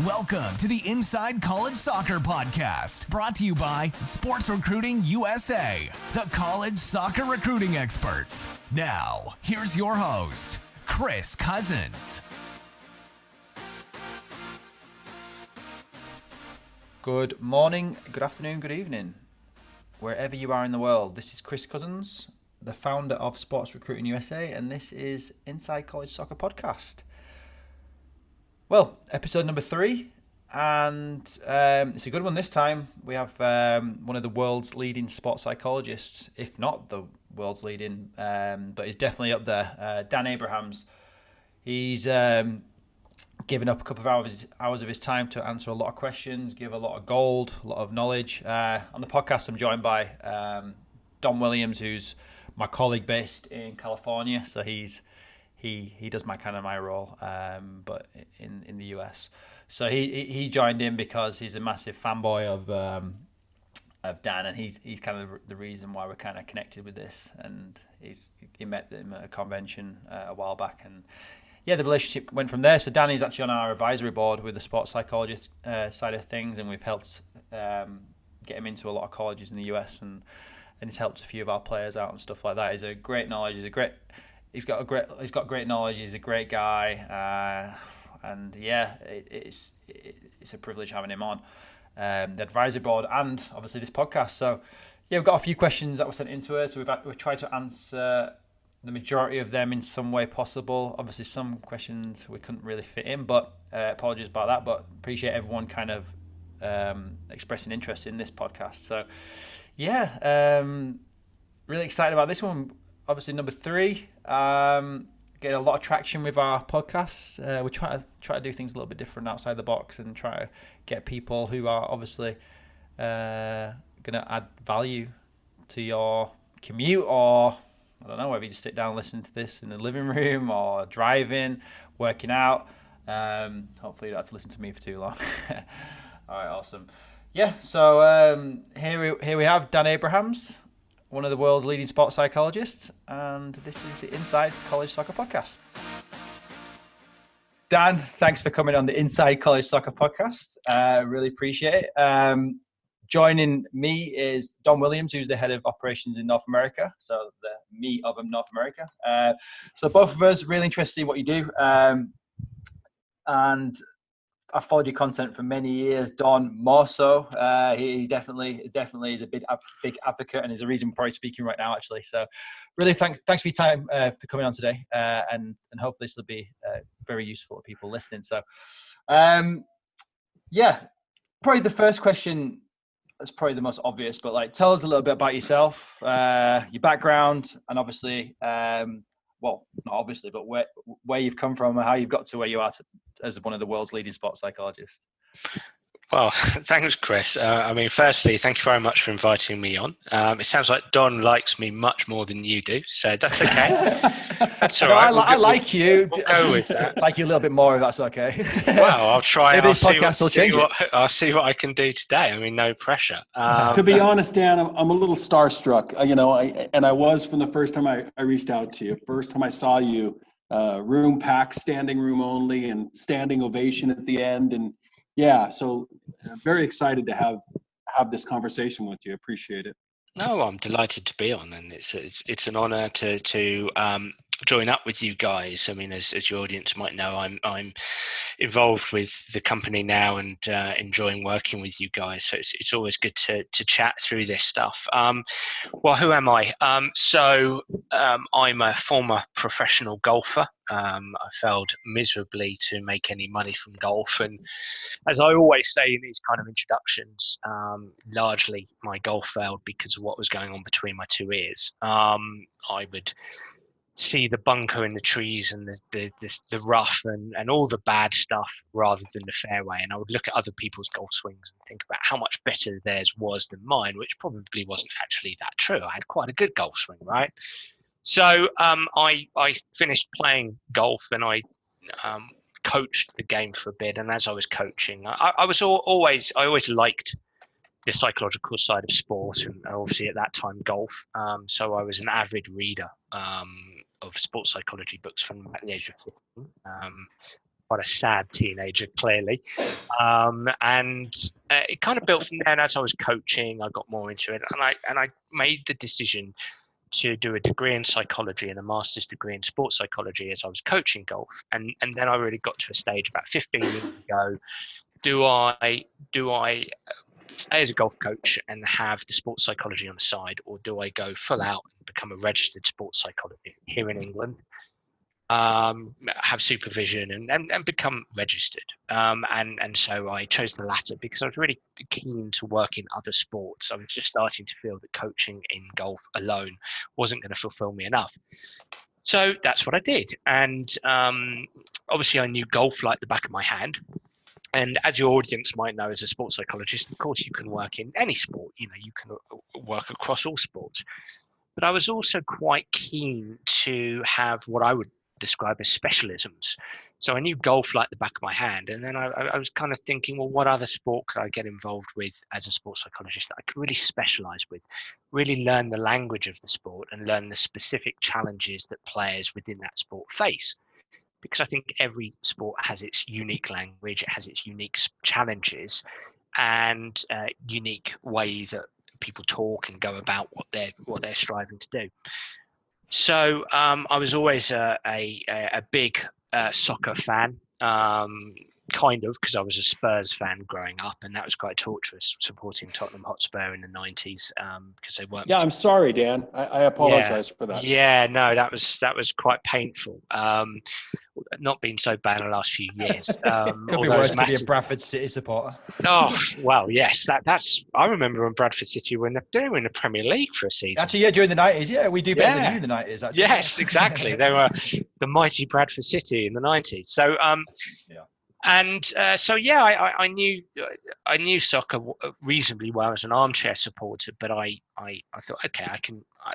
Welcome to the Inside College Soccer Podcast, brought to you by Sports Recruiting USA, the college soccer recruiting experts. Now, here's your host, Chris Cousins. Good morning, good afternoon, good evening, wherever you are in the world. This is Chris Cousins, the founder of Sports Recruiting USA, and this is Inside College Soccer Podcast. Well, episode number 3, and it's a good one this time. We have one of the world's leading sports psychologists, if not the world's leading, but he's definitely up there, Dan Abrahams. He's given up a couple of hours of his time to answer a lot of questions, give a lot of gold, a lot of knowledge. On the podcast, I'm joined by Don Williams, who's my colleague based in California, so he does my role, but in the US. So he joined in because he's a massive fanboy of Dan, and he's kind of the reason why we're kind of connected with this. And he met him at a convention a while back, and yeah, the relationship went from there. So Danny's actually on our advisory board with the sports psychologist side of things, and we've helped get him into a lot of colleges in the US, and he's helped a few of our players out and stuff like that. He's a great knowledge. He's got great knowledge. He's a great guy, and yeah, it's a privilege having him on the advisory board and obviously this podcast. So yeah, we've got a few questions that were sent into it. So we've tried to answer the majority of them in some way possible. Obviously, some questions we couldn't really fit in, but apologies about that. But appreciate everyone kind of expressing interest in this podcast. So yeah, really excited about this one. Obviously, number 3, getting a lot of traction with our podcasts. We try to do things a little bit different outside the box and try to get people who are obviously going to add value to your commute, or I don't know, whether you just sit down and listen to this in the living room or driving, working out. Hopefully you don't have to listen to me for too long. All right, awesome. Yeah, so here we have Dan Abrahams, one of the world's leading sports psychologists, and this is the Inside College Soccer Podcast. Dan, thanks for coming on the Inside College Soccer Podcast. Really appreciate it. Joining me is Don Williams, who's the head of operations in North America, so the me of North America. So both of us really interested in what you do, and I've followed your content for many years. Don more so. He definitely is a big advocate, and is the reason we're probably speaking right now, actually. So really thanks for your time for coming on today, and hopefully this will be very useful to people listening. So yeah, probably the first question is probably the most obvious, but like, tell us a little bit about yourself, your background, and obviously well, not obviously, but where you've come from and how you've got to where you are as one of the world's leading sports psychologists. Well, thanks, Chris. Firstly, thank you very much for inviting me on. It sounds like Don likes me much more than you do, so that's okay. That's all right. I like you. We'll go with that. Like you a little bit more, if that's okay. Well, I'll try. Maybe this podcast will change it. I'll see what I can do today. I mean, no pressure. To be honest, Dan, I'm a little starstruck. I was from the first time I reached out to you. First time I saw you, room packed, standing room only, and standing ovation at the end, and yeah, so I'm very excited to have this conversation with you. Appreciate it. No, I'm delighted to be on, and it's an honour to join up with you guys. I mean, as your audience might know, I'm involved with the company now and enjoying working with you guys. So it's always good to chat through this stuff. Well, who am I? I'm a former professional golfer. I failed miserably to make any money from golf, and as I always say in these kind of introductions, largely my golf failed because of what was going on between my two ears. I would see the bunker in the trees and the rough and all the bad stuff rather than the fairway, and I would look at other people's golf swings and think about how much better theirs was than mine, which probably wasn't actually that true. I had quite a good golf swing, right? So I finished playing golf, and I coached the game for a bit, and as I was coaching, I always liked the psychological side of sport, and obviously at that time golf. So I was an avid reader of sports psychology books from about the age of 15. quite a sad teenager, clearly. And it kind of built from there. And as I was coaching, I got more into it, and I made the decision to do a degree in psychology and a master's degree in sports psychology as I was coaching golf. And then I really got to a stage about 15 years ago. Do I stay as a golf coach and have the sports psychology on the side, or do I go full out and become a registered sports psychologist here in England, have supervision and become registered? And so I chose the latter because I was really keen to work in other sports. I was just starting to feel that coaching in golf alone wasn't going to fulfill me enough. So that's what I did. And obviously I knew golf like the back of my hand. And as your audience might know, as a sports psychologist, of course, you can work in any sport. You can work across all sports. But I was also quite keen to have what I would describe as specialisms. So I knew golf like the back of my hand. And then I was kind of thinking, well, what other sport could I get involved with as a sports psychologist that I could really specialize with, really learn the language of the sport and learn the specific challenges that players within that sport face? Because I think every sport has its unique language, it has its unique challenges and unique way that people talk and go about what they're striving to do. So I was always a big soccer fan, kind of, because I was a Spurs fan growing up, and that was quite torturous supporting Tottenham Hotspur in the 90s because they weren't. Yeah, I'm sorry, Dan. I apologize for that. Yeah, no, that was quite painful. Not been so bad in the last few years. Could be worse. Could be a Bradford City supporter. Oh well, yes. That's. I remember when Bradford City were in the Premier League for a season. Actually, yeah, during the 90s. Yeah, we do better than you in the 90s. Actually. Yes, exactly. They were the mighty Bradford City in the 90s. So, yeah. And so yeah, I knew soccer reasonably well as an armchair supporter, but I thought, okay,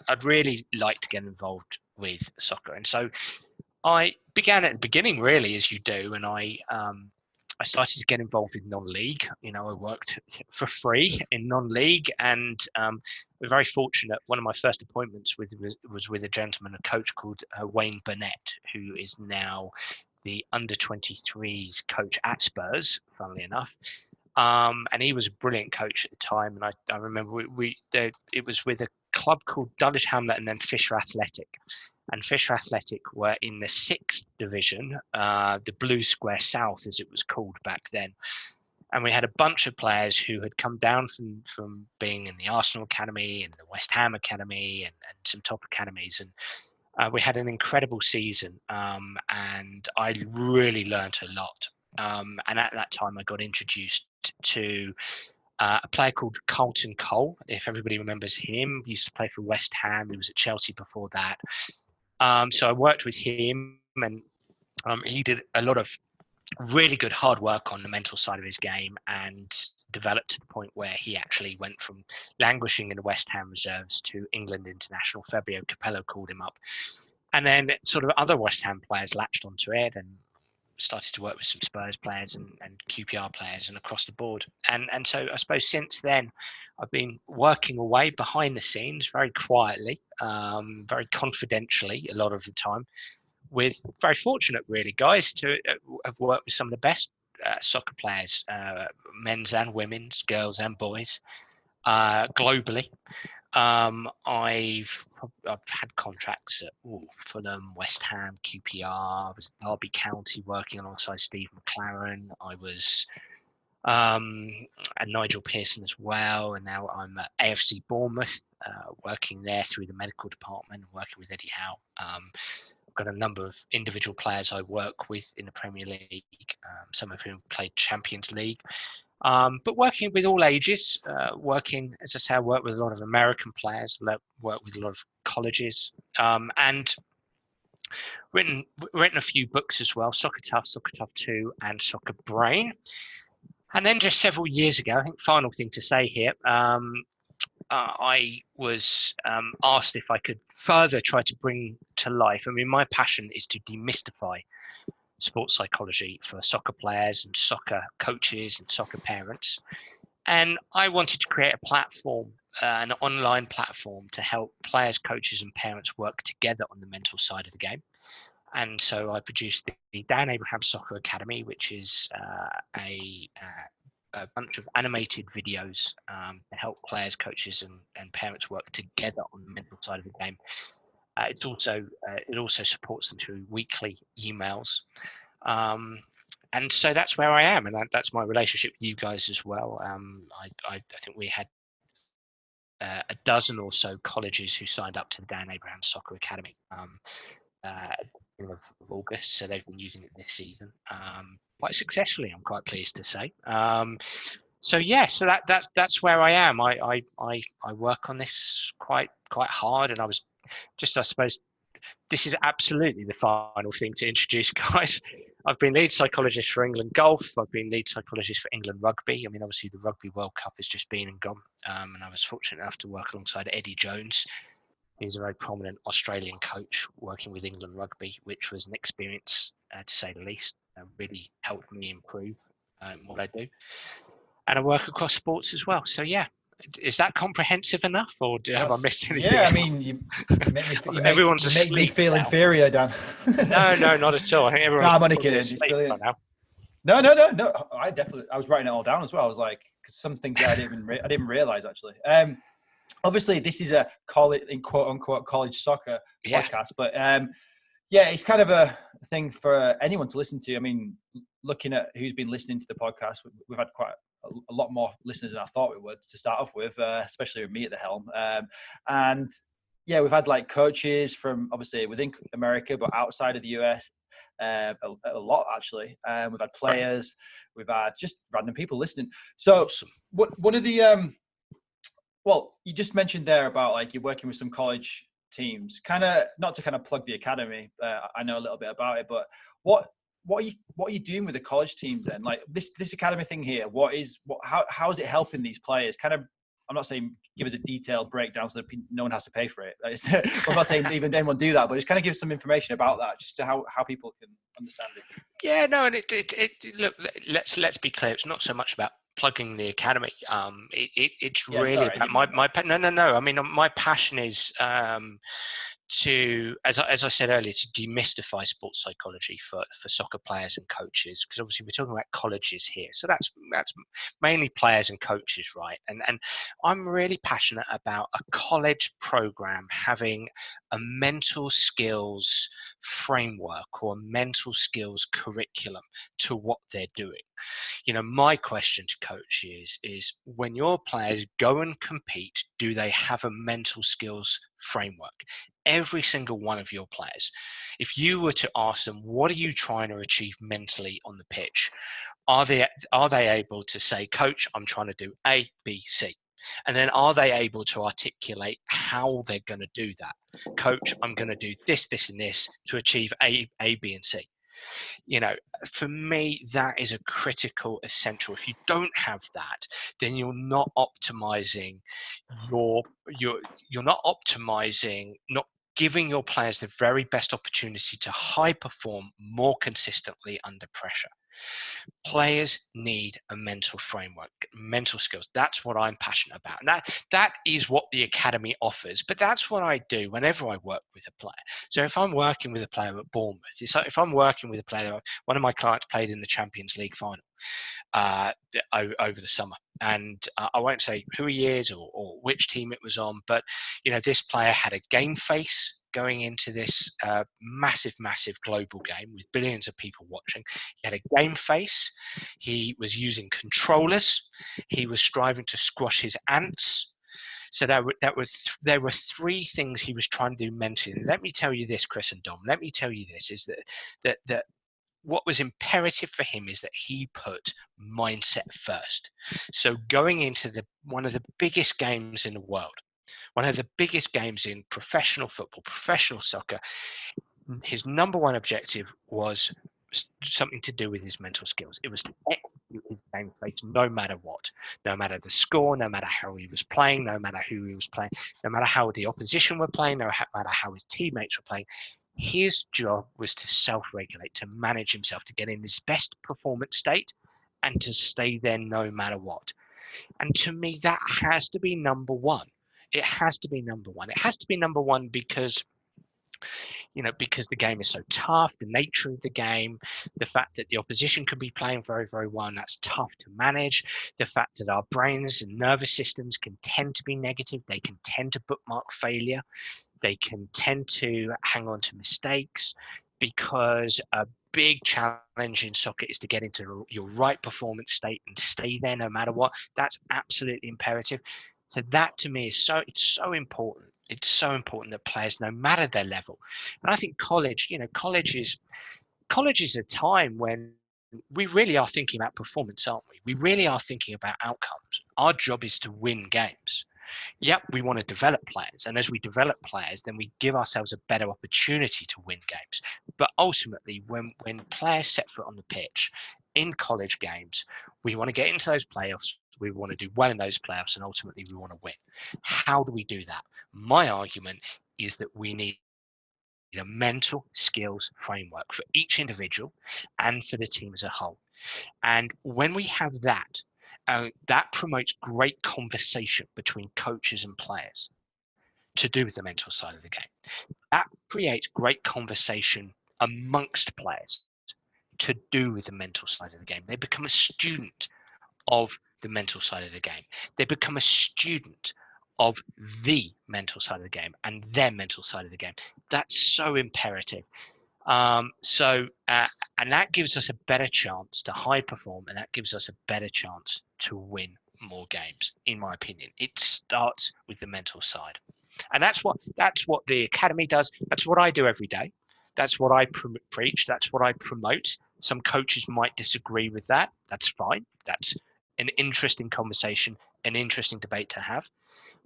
I'd really like to get involved with soccer, and so I began at the beginning, really, as you do, and I started to get involved in non-league. I worked for free in non-league, and we're very fortunate. One of my first appointments was with a gentleman, a coach called Wayne Burnett, who is now the under-23s coach at Spurs, funnily enough. And he was a brilliant coach at the time. And I remember it was with a club called Dulwich Hamlet and then Fisher Athletic. And Fisher Athletic were in the 6th division, the Blue Square South, as it was called back then. And we had a bunch of players who had come down from being in the Arsenal Academy and the West Ham Academy and some top academies. And we had an incredible season, and I really learned a lot. And at that time, I got introduced to a player called Carlton Cole. If everybody remembers him, he used to play for West Ham. He was at Chelsea before that. So I worked with him, and he did a lot of really good hard work on the mental side of his game and developed to the point where he actually went from languishing in the West Ham reserves to England international. Fabio Capello called him up. And then sort of other West Ham players latched onto it and started to work with some Spurs players and QPR players and across the board. And so I suppose since then, I've been working away behind the scenes very quietly, very confidentially a lot of the time, with very fortunate really guys to have worked with some of the best soccer players, men's and women's, girls and boys, globally. I've had contracts at Fulham, West Ham, QPR. I was at Derby County working alongside Steve McLaren. I was at Nigel Pearson as well, and now I'm at AFC Bournemouth, working there through the medical department, working with Eddie Howe. I've got a number of individual players I work with in the Premier League, some of whom played Champions League. But working with all ages, as I say, I work with a lot of American players, work with a lot of colleges, and written a few books as well, Soccer Tough 2, and Soccer Brain. And then just several years ago, I think final thing to say here, I was asked if I could further try to bring to life. I mean, my passion is to demystify sports psychology for soccer players and soccer coaches and soccer parents. And I wanted to create a platform, an online platform to help players, coaches and parents work together on the mental side of the game. And so I produced the Dan Abraham Soccer Academy, which is a bunch of animated videos to help players, coaches, and parents work together on the mental side of the game. It also supports them through weekly emails. And so that's where I am, and that's my relationship with you guys as well. I think we had a dozen or so colleges who signed up to the Dan Abraham Soccer Academy at the beginning of August, so they've been using it this season quite successfully, I'm quite pleased to say. So that's where I am. I work on this quite hard, and I suppose this is absolutely the final thing to introduce, guys. I've been lead psychologist for England Golf. I've been lead psychologist for England Rugby. I mean, obviously the Rugby World Cup has just been and gone, and I was fortunate enough to work alongside Eddie Jones. He's a very prominent Australian coach working with England Rugby, which was an experience, to say the least. Really helped me improve what I do. And I work across sports as well. So yeah, is that comprehensive enough, or have I missed anything? Yeah, I mean, you make me feel now. Inferior, Dan. No, not at all. I think everyone's I'm only kidding. It's brilliant. Now. No. I was writing it all down as well. I was like, because some things I didn't realize actually. Obviously, this is a college, in quote unquote, college soccer podcast, but it's kind of a thing for anyone to listen to. I mean, looking at who's been listening to the podcast, we've had quite a lot more listeners than I thought we would to start off with, especially with me at the helm. And yeah, we've had like coaches from obviously within America, but outside of the US, a lot actually. We've had players, we've had just random people listening. So awesome. One of the, well, you just mentioned there about like you're working with some college teams, kind of not to kind of plug the academy. I know a little bit about it, but what are you doing with the college teams then? Like this academy thing here, how is it helping these players? Kind of, I'm not saying give us a detailed breakdown so that no one has to pay for it. I'm not saying even anyone do that, but just kind of give some information about that, just to how people can understand it. Yeah, no, and it look, let's be clear. It's not so much about plugging the academy. It's really about my no. I mean, my passion is to, as I said earlier, to demystify sports psychology for soccer players and coaches, because obviously we're talking about colleges here, so that's mainly players and coaches, right? And I'm really passionate about a college program having a mental skills framework or a mental skills curriculum to what they're doing. You know, my question to coaches is when your players go and compete, do they have a mental skills framework? Every single one of your players, if you were to ask them, what are you trying to achieve mentally on the pitch? Are they able to say, Coach, I'm trying to do A, B, C? And then are they able to articulate how they're going to do that? Coach, I'm going to do this, this, and this to achieve A, B, and C. You know, for me, that is a critical essential. If you don't have that, then you're not optimizing you're not optimizing, not giving your players the very best opportunity to high perform more consistently under pressure. Players need a mental framework, mental skills. That's what I'm passionate about. And that is what the academy offers. But that's what I do whenever I work with a player. So if I'm working with a player at Bournemouth, it's like if I'm working with a player, one of my clients played in the Champions League final over the summer. And I won't say who he is or which team it was on, but you know, this player had a game face going into this massive global game with billions of people watching. He had a game face. He was using controllers. He was striving to squash his ants. So there were three things he was trying to do mentally. And let me tell you this, Chris and Dom. Let me tell you this: is that what was imperative for him is that he put mindset first. So going into one of the biggest games in the world, one of the biggest games in professional football, professional soccer, his number one objective was something to do with his mental skills. It was to execute his game face no matter what, no matter the score, no matter how he was playing, no matter who he was playing, no matter how the opposition were playing, no matter how his teammates were playing. His job was to self-regulate, to manage himself, to get in his best performance state and to stay there no matter what. And to me, that has to be number one. It has to be number one. It has to be number one because because the game is so tough, the nature of the game, the fact that the opposition can be playing very, very well, and that's tough to manage, the fact that our brains and nervous systems can tend to be negative, they can tend to bookmark failure, they can tend to hang on to mistakes, because a big challenge in soccer is to get into your right performance state and stay there no matter what. That's absolutely imperative. So that to me is it's so important. It's so important that players, no matter their level, and I think college is a time when we really are thinking about performance, aren't we? We really are thinking about outcomes. Our job is to win games. Yep, we want to develop players, and as we develop players, then we give ourselves a better opportunity to win games. But ultimately, when players set foot on the pitch in college games, we want to get into those playoffs, we want to do well in those playoffs, and ultimately we want to win. How do we do that? My argument is that we need a mental skills framework for each individual and for the team as a whole. And when we have that, that promotes great conversation between coaches and players to do with the mental side of the game. That creates great conversation amongst players to do with the mental side of the game. They become a student of the mental side of the game. They become a student of the mental side of the game and their mental side of the game. That's so imperative. And that gives us a better chance to high perform, and that gives us a better chance to win more games, in my opinion. It starts with the mental side. And that's what the academy does. That's what I do every day. That's what I preach. That's what I promote. Some coaches might disagree with that. That's fine. That's an interesting conversation, an interesting debate to have.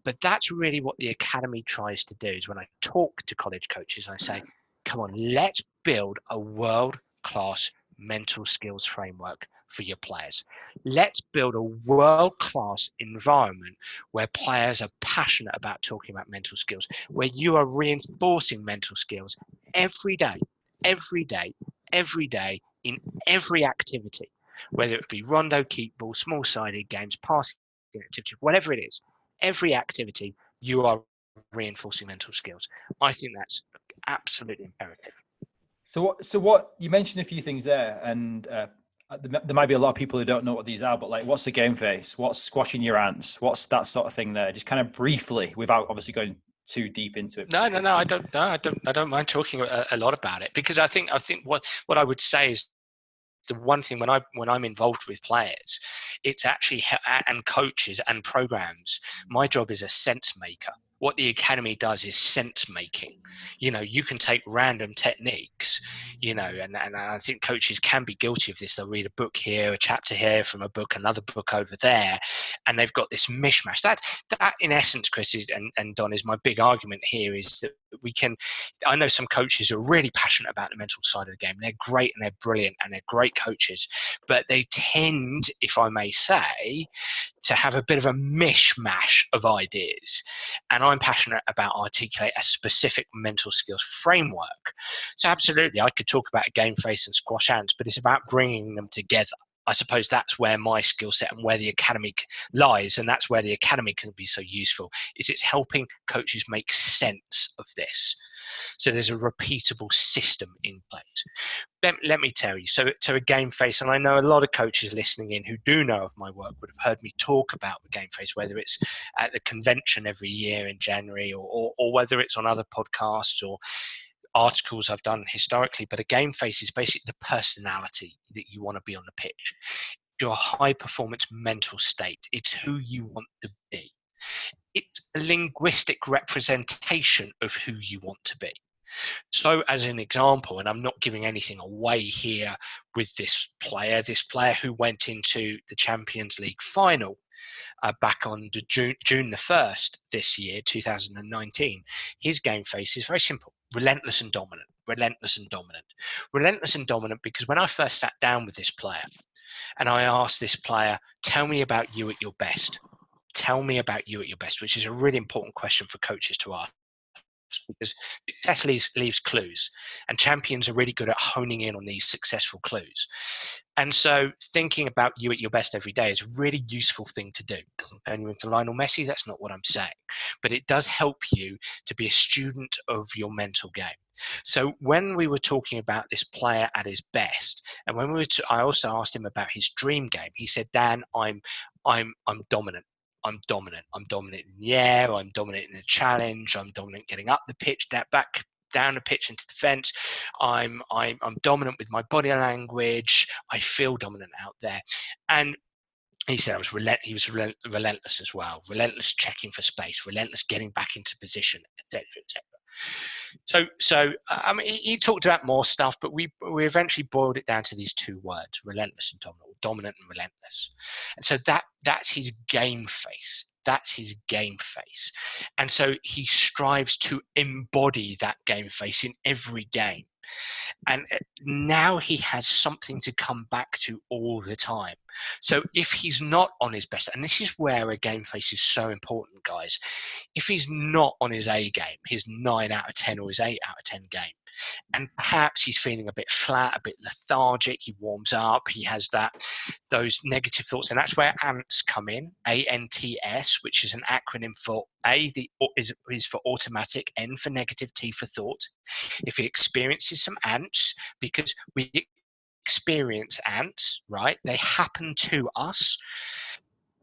But that's really what the academy tries to do, is when I talk to college coaches, I say, come on, let's build a world-class mental skills framework for your players. Let's build a world-class environment where players are passionate about talking about mental skills, where you are reinforcing mental skills every day, in every activity, whether it be rondo, keep ball, small-sided games, passing activity, whatever it is. Every activity, you are reinforcing mental skills. I think that's absolutely imperative. So what you mentioned a few things there, and there might be a lot of people who don't know what these are, but like, what's the game face? What's squashing your ants? What's that sort of thing there? Just kind of briefly, without obviously going too deep into it. No, I don't mind talking a lot about it, because I think what I would say is, the one thing when I'm involved with players, it's actually, and coaches and programs, my job is a sense maker. What the academy does is sense making. You can take random techniques, and I think coaches can be guilty of this. They'll read a book here, a chapter here from a book, another book over there, and they've got this mishmash. That in essence, Chris, and Don, is my big argument here, is that I know some coaches are really passionate about the mental side of the game. They're great and they're brilliant and they're great coaches, but they tend, if I may say, to have a bit of a mishmash of ideas. And I'm passionate about articulate a specific mental skills framework. So absolutely, I could talk about a game face and squash ants, but it's about bringing them together. I suppose that's where my skill set and where the academy lies, and that's where the academy can be so useful, is it's helping coaches make sense of this. So there's a repeatable system in place. Let me tell you, so a game face, and I know a lot of coaches listening in who do know of my work would have heard me talk about the game face, whether it's at the convention every year in January, or whether it's on other podcasts or articles I've done historically. But a game face is basically the personality that you want to be on the pitch. Your high performance mental state. It's who you want to be. It's a linguistic representation of who you want to be. So as an example, and I'm not giving anything away here with this player who went into the Champions League final back on June the 1st this year, 2019. His game face is very simple: relentless and dominant. Relentless and dominant, because when I first sat down with this player and I asked this player, tell me about you at your best. Tell me about you at your best, which is a really important question for coaches to ask. because success leaves clues, and champions are really good at honing in on these successful clues. And so thinking about you at your best every day is a really useful thing to do. Doesn't turn you into Lionel Messi, that's not what I'm saying, but it does help you to be a student of your mental game. So when we were talking about this player at his best, and when I also asked him about his dream game, he said, Dan, I'm dominant. I'm dominant. I'm dominant in the air. I'm dominant in the challenge. I'm dominant getting up the pitch, back down the pitch into the fence. I'm dominant with my body language. I feel dominant out there. And he said he was relentless as well. Relentless checking for space. Relentless getting back into position, etc., etc. So I mean, he talked about more stuff, but we eventually boiled it down to these two words: relentless and dominant, or dominant and relentless. And so that's his game face. That's his game face. And so he strives to embody that game face in every game. And now he has something to come back to all the time. So if he's not on his best, and this is where a game face is so important, guys, if he's not on his A game, his 9 out of 10 or his 8 out of 10 game, and perhaps he's feeling a bit flat, a bit lethargic, he warms up, he has those negative thoughts, and that's where ANTS come in, ANTS, which is an acronym for is for automatic, N for negative, T for thought. If he experiences some ants, because we experience ants, right? They happen to us.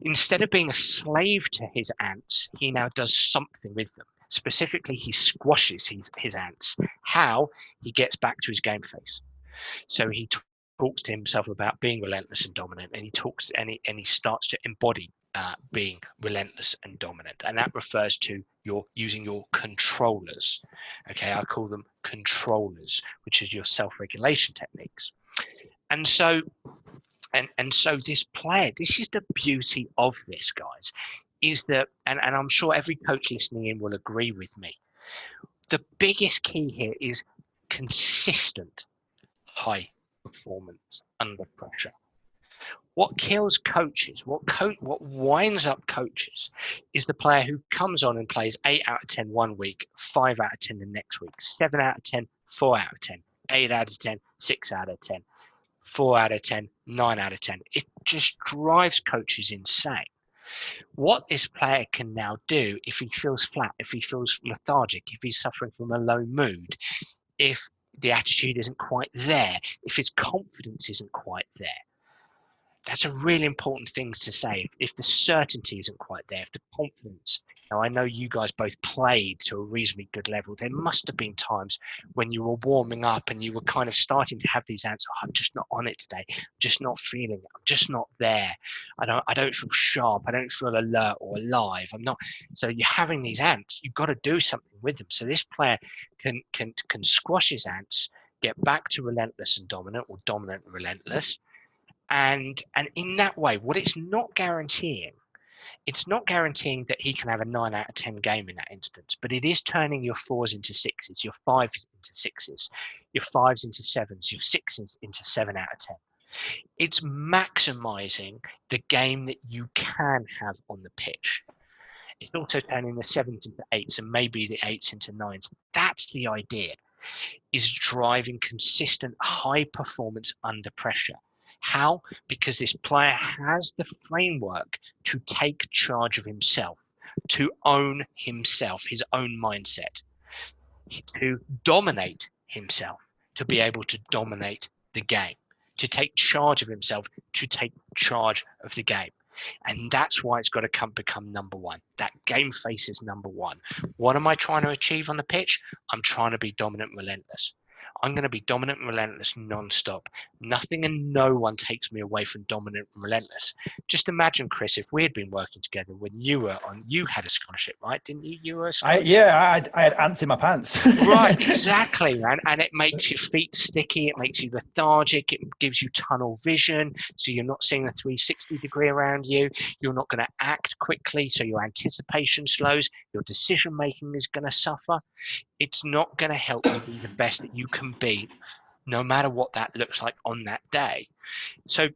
Instead of being a slave to his ants, he now does something with them. Specifically, he squashes his ants. How? He gets back to his game face. So he talks to himself about being relentless and dominant, and he starts to embody being relentless and dominant, and that refers to using your controllers. Okay, I call them controllers, which is your self-regulation techniques. And so this player, this is the beauty of this, guys, is that, and I'm sure every coach listening in will agree with me, the biggest key here is consistent high performance under pressure. What kills coaches, what winds up coaches, is the player who comes on and plays 8 out of 10 one week, 5 out of 10 the next week, 7 out of 10, 4 out of 10, 8 out of 10, 6 out of 10, 4 out of 10, 9 out of 10. It just drives coaches insane. What this player can now do, if he feels flat, if he feels lethargic, if he's suffering from a low mood, if the attitude isn't quite there, if his confidence isn't quite there, that's a really important thing to say. If the certainty isn't quite there, if the confidence, now I know you guys both played to a reasonably good level, there must have been times when you were warming up and you were kind of starting to have these answers. I'm just not on it today. I'm just not feeling it. I'm just not there. I don't feel sharp. I don't feel alert or alive. I'm not. So you're having these ants. You've got to do something with them. So this player can squash his ants, get back to relentless and dominant, or dominant and relentless. And in that way, what it's not guaranteeing that he can have a 9 out of 10 game in that instance, but it is turning your 4s into 6s, your 5s into 6s, your 5s into 7s, your 6s into 7 out of 10. It's maximizing the game that you can have on the pitch. It's also turning the 7s into 8s and maybe the 8s into 9s. That's the idea, is driving consistent high performance under pressure. How? Because this player has the framework to take charge of himself, to own himself, his own mindset, to dominate himself, to be able to dominate the game, to take charge of himself, to take charge of the game. And that's why it's got to become number one. That game face is number one. What am I trying to achieve on the pitch? I'm trying to be dominant and relentless. I'm going to be dominant and relentless non-stop. Nothing and no one takes me away from dominant and relentless. Just imagine, Chris, if we had been working together when you had a scholarship, right? Didn't you? You were a scholarship? I had ants in my pants. Right, exactly, man. And it makes your feet sticky. It makes you lethargic. It gives you tunnel vision. So you're not seeing a 360 degree around you. You're not going to act quickly. So your anticipation slows. Your decision making is going to suffer. It's not going to help you be the best that you can be, no matter what that looks like on that day. So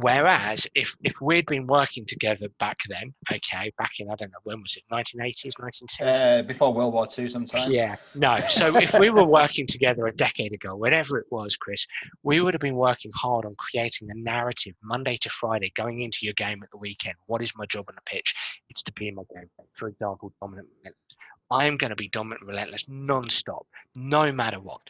Whereas if we'd been working together back then, okay, back in, I don't know, when was it, 1980s, 1970s? Before World War II sometime. Yeah, no. So if we were working together a decade ago, whenever it was, Chris, we would have been working hard on creating a narrative Monday to Friday going into your game at the weekend. What is my job on the pitch? It's to be in my game. For example, dominant relentless. I am going to be dominant and relentless non-stop, no matter what.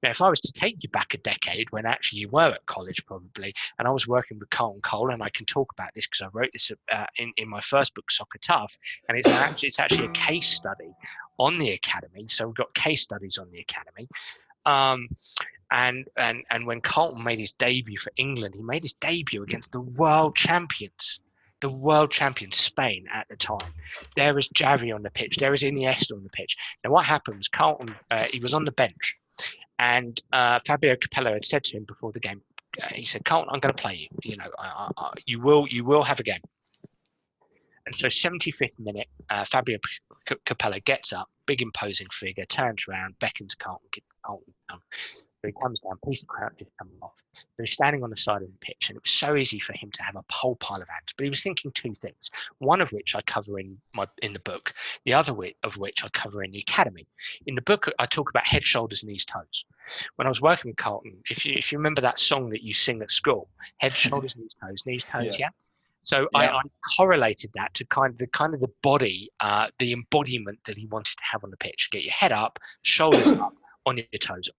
Now, if I was to take you back a decade when actually you were at college probably, and I was working with Carlton Cole, and I can talk about this because I wrote this in my first book, Soccer Tough, and it's actually a case study on the academy. So we've got case studies on the academy. And when Carlton made his debut for England, he made his debut against the world champions, Spain at the time. There was Xavi on the pitch. There was Iniesta on the pitch. Now, what happens? Carlton, he was on the bench, and Fabio Capello had said to him before the game, he said, "Carlton, I'm going to play you. You know, you will have a game." And so, 75th minute, Fabio Capello gets up, big imposing figure, turns around, beckons Carlton, gets Carlton down. So he comes down, piece of crowd just coming off. So he's standing on the side of the pitch, and it was so easy for him to have a whole pile of ants. But he was thinking two things, one of which I cover in the book, the other of which I cover in the academy. In the book, I talk about head, shoulders, knees, toes. When I was working with Carlton, if you remember that song that you sing at school, head, shoulders, knees, toes, yeah? So yeah. I correlated that to kind of the body, the embodiment that he wanted to have on the pitch. Get your head up, shoulders up, on your toes.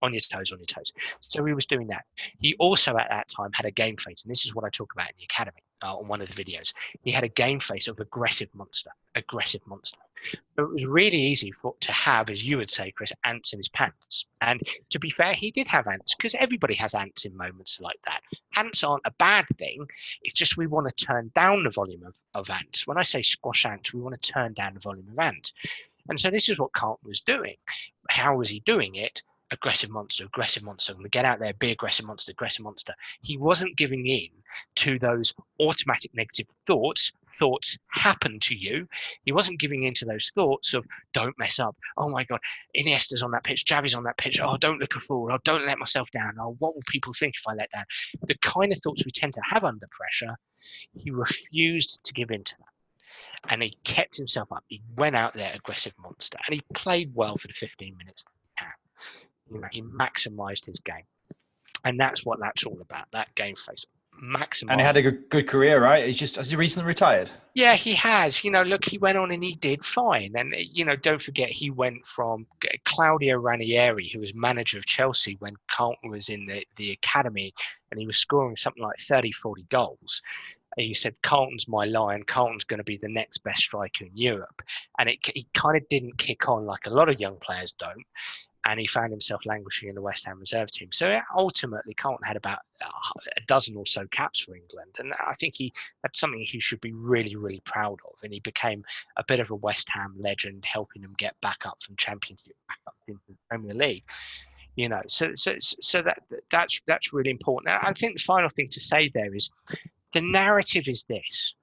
So he was doing that. He also at that time had a game face, and this is what I talk about in the academy on one of the videos. He had a game face of aggressive monster. So it was really easy to have, as you would say, Chris, ants in his pants. And to be fair, he did have ants, because everybody has ants in moments like that. Ants aren't a bad thing. It's just we want to turn down the volume of ants. When I say squash ants, we want to turn down the volume of ants. And so this is what Carlton was doing. How was he doing it? Aggressive monster. I'm going to get out there, be aggressive monster. He wasn't giving in to those automatic negative thoughts. Thoughts happen to you. He wasn't giving in to those thoughts of, don't mess up. Oh my God, Iniesta's on that pitch. Xavi's on that pitch. Oh, don't look a fool. Oh, don't let myself down. Oh, what will people think if I let down? The kind of thoughts we tend to have under pressure, he refused to give in to that. And he kept himself up. He went out there, aggressive monster, and he played well for the 15 minutes that he had. You know, he maximised his game, and that's what that's all about. That game face, maximise. And he had a good career, right? Has he recently retired? Yeah, he has. You know, look, he went on and he did fine. And you know, don't forget, he went from Claudio Ranieri, who was manager of Chelsea when Carlton was in the academy, and he was scoring something like 30, 40 goals. He said, Carlton's my lion. Carlton's going to be the next best striker in Europe. And he kind of didn't kick on like a lot of young players don't. And he found himself languishing in the West Ham reserve team. So ultimately, Carlton had about a dozen or so caps for England. And I think that's something he should be really, really proud of. And he became a bit of a West Ham legend, helping them get back up from Championship back up into the Premier League. You know, so that's really important. And I think the final thing to say there is, the narrative is this.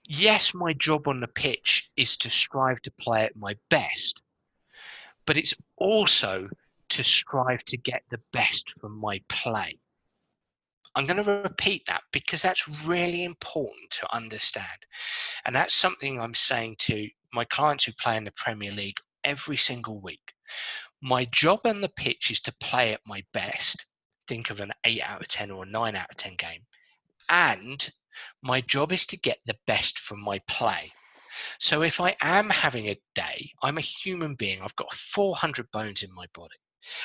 Yes, my job on the pitch is to strive to play at my best, but it's also to strive to get the best from my play. I'm going to repeat that because that's really important to understand. And that's something I'm saying to my clients who play in the Premier League every single week. My job on the pitch is to play at my best. Think of an 8 out of 10 or a 9 out of 10 game. And my job is to get the best from my play. So if I am having a day, I'm a human being. I've got 400 bones in my body.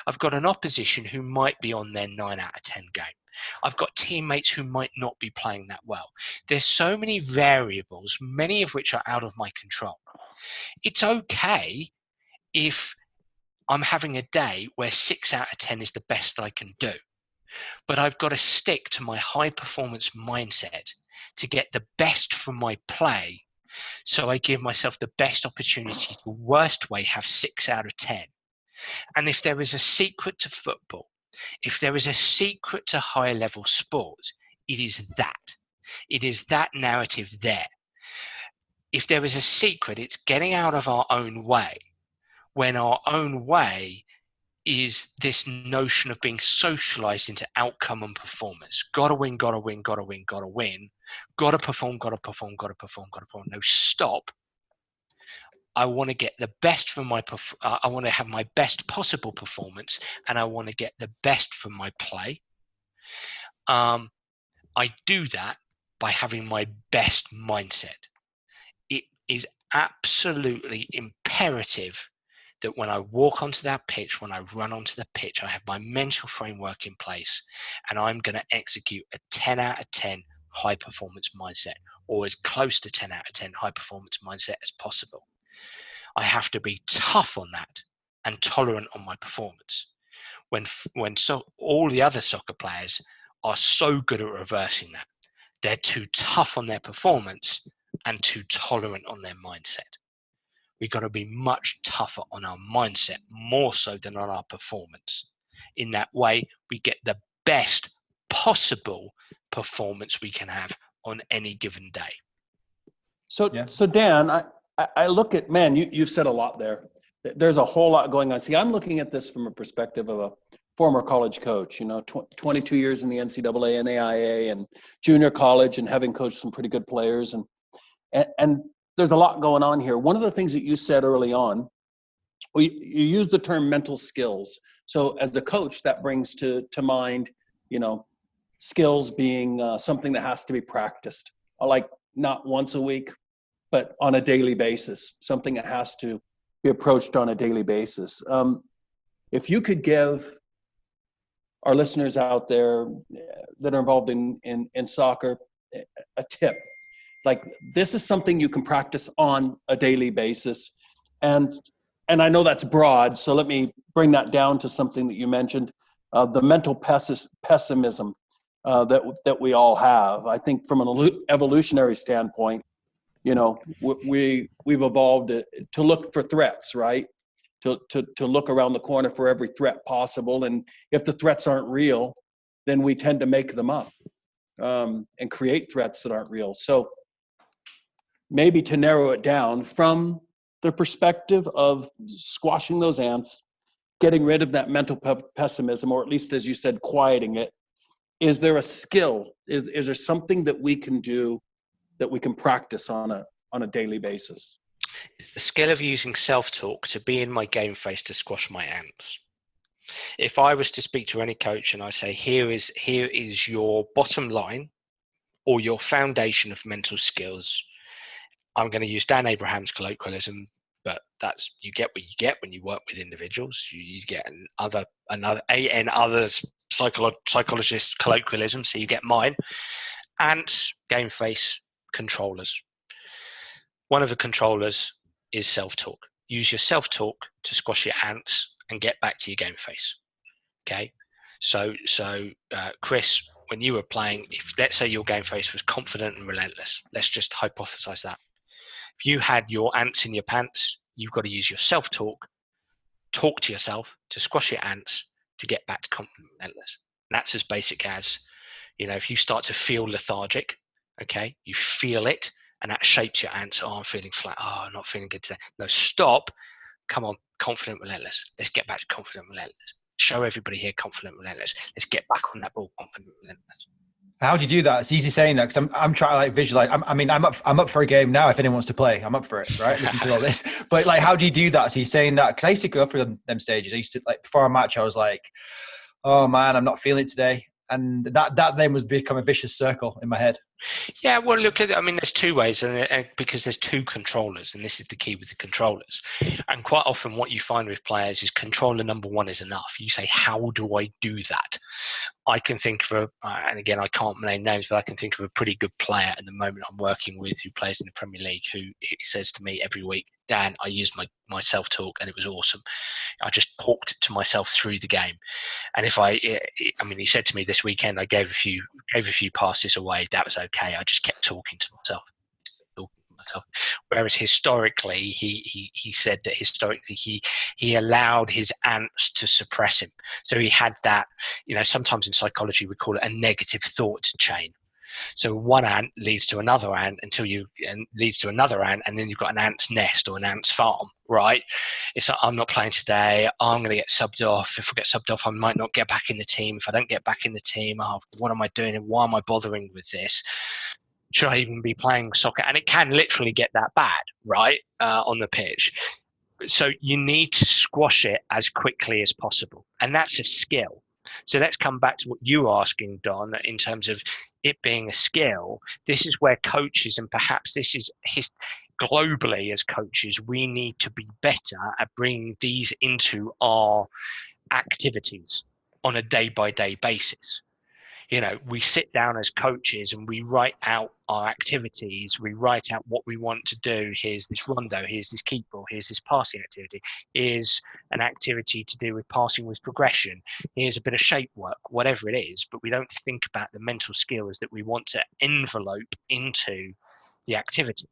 I've got an opposition who might be on their 9 out of 10 game. I've got teammates who might not be playing that well. There's so many variables, many of which are out of my control. It's okay if I'm having a day where 6 out of 10 is the best I can do. But I've got to stick to my high performance mindset to get the best from my play. So I give myself the best opportunity to, worst way, have 6 out of 10. And if there is a secret to football, if there is a secret to high level sport, it is that. It is that narrative there. If there is a secret, it's getting out of our own way, when our own way is this notion of being socialized into outcome and performance. Gotta win, gotta win, gotta win, gotta win. Gotta perform, gotta perform, gotta perform, gotta perform. No, stop. I want to get the best from I want to have my best possible performance, and I want to get the best from my play. I do that by having my best mindset. It is absolutely imperative that when I walk onto that pitch, when I run onto the pitch, I have my mental framework in place, and I'm going to execute a 10 out of 10 high performance mindset, or as close to 10 out of 10 high performance mindset as possible. I have to be tough on that and tolerant on my performance. When all the other soccer players are so good at reversing that, they're too tough on their performance and too tolerant on their mindset. We've got to be much tougher on our mindset, more so than on our performance. In that way, we get the best possible performance we can have on any given day. So Dan, I look at, man, you've said a lot there. There's a whole lot going on. See, I'm looking at this from a perspective of a former college coach, 22 years in the NCAA and AIA and junior college, and having coached some pretty good players. And there's a lot going on here. One of the things that you said early on, you used the term mental skills. So as a coach, that brings to mind, skills being something that has to be practiced, like not once a week, but on a daily basis, something that has to be approached on a daily basis. If you could give our listeners out there that are involved in soccer a tip, like this is something you can practice on a daily basis. And I know that's broad, so let me bring that down to something that you mentioned, the mental pessimism that we all have. I think from an evolutionary standpoint, we've evolved to look for threats, right? To look around the corner for every threat possible. And if the threats aren't real, then we tend to make them up and create threats that aren't real. So maybe to narrow it down from the perspective of squashing those ants, getting rid of that mental pessimism, or at least, as you said, quieting it, is there a skill? Is there something that we can do that we can practice on a daily basis? It's the skill of using self-talk to be in my game face to squash my ants. If I was to speak to any coach and I say, here is your bottom line or your foundation of mental skills, I'm going to use Dan Abraham's colloquialism, but that's, you get what you get when you work with individuals. You get another psychologist colloquialism, so you get mine. Ants, game face, controllers. One of the controllers is self-talk. Use your self-talk to squash your ants and get back to your game face. Okay. So Chris, when you were playing, if let's say your game face was confident and relentless, let's just hypothesize that. If you had your ants in your pants, you've got to use your self-talk, talk to yourself to squash your ants to get back to confident and relentless. And that's as basic as, if you start to feel lethargic, okay, you feel it, and that shapes your ants. Oh, I'm feeling flat. Oh, I'm not feeling good today. No, stop. Come on, confident, relentless. Let's get back to confident, relentless. Show everybody here confident, relentless. Let's get back on that ball, confident, relentless. How do you do that? It's easy saying that because I'm trying to visualize. I'm up for a game now. If anyone wants to play, I'm up for it. Right, listen to all this. But how do you do that? So you're saying that because I used to go through them stages. I used to before a match, I was like, oh man, I'm not feeling it today, and that then was become a vicious circle in my head. Yeah, well, look at. There's two ways, and because there's two controllers, and this is the key with the controllers. And quite often, what you find with players is controller number one is enough. You say, "How do I do that?" I can think of and again, I can't name names, but I can think of a pretty good player at the moment I'm working with who plays in the Premier League, who he says to me every week, Dan, I used my self-talk and it was awesome. I just talked to myself through the game. And he said to me this weekend, I gave a few passes away. That was okay. I just kept talking to myself. Whereas historically, he said that he allowed his ants to suppress him. So he had that, sometimes in psychology we call it a negative thought chain. So one ant leads to another ant and leads to another ant, and then you've got an ant's nest or an ant's farm, right? It's like, I'm not playing today. I'm going to get subbed off. If I get subbed off, I might not get back in the team. If I don't get back in the team, what am I doing? And why am I bothering with this? Should I even be playing soccer? And it can literally get that bad, right, on the pitch. So you need to squash it as quickly as possible. And that's a skill. So let's come back to what you were asking, Don, in terms of it being a skill. This is where coaches, and perhaps this is globally as coaches, we need to be better at bringing these into our activities on a day-by-day basis. You know, we sit down as coaches and we write out our activities. We write out what we want to do. Here's this rondo. Here's this keep ball. Here's this passing activity. Here's an activity to do with passing with progression. Here's a bit of shape work, whatever it is. But we don't think about the mental skills that we want to envelope into the activity.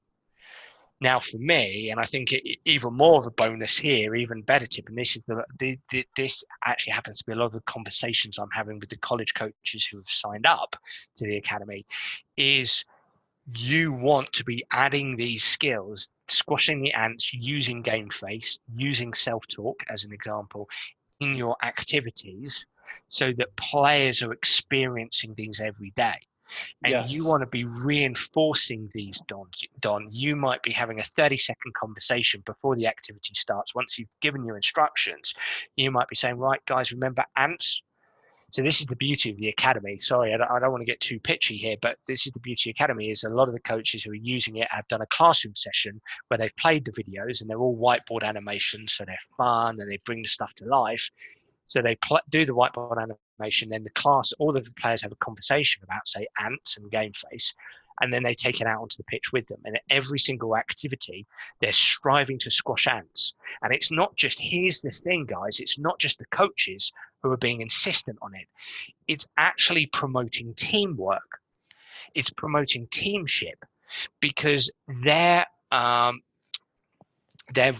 Now, for me, and I think even more of a bonus here, even better tip, and this is this actually happens to be a lot of the conversations I'm having with the college coaches who have signed up to the academy, is you want to be adding these skills, squashing the ants, using game face, using self-talk as an example, in your activities, so that players are experiencing these every day. And yes, you want to be reinforcing these, Don. You might be having a 30-second conversation before the activity starts. Once you've given your instructions, you might be saying, right, guys, remember ants? So this is the beauty of the academy. Sorry, I don't want to get too pitchy here, but this is the beauty of the academy, is a lot of the coaches who are using it have done a classroom session where they've played the videos, and they're all whiteboard animations, so they're fun and they bring the stuff to life. So they do the whiteboard animation, then the class, all of the players have a conversation about, say, ants and game face, and then they take it out onto the pitch with them. And at every single activity, they're striving to squash ants. And it's not just, here's the thing, guys, it's not just the coaches who are being insistent on it. It's actually promoting teamwork. It's promoting teamship, because they're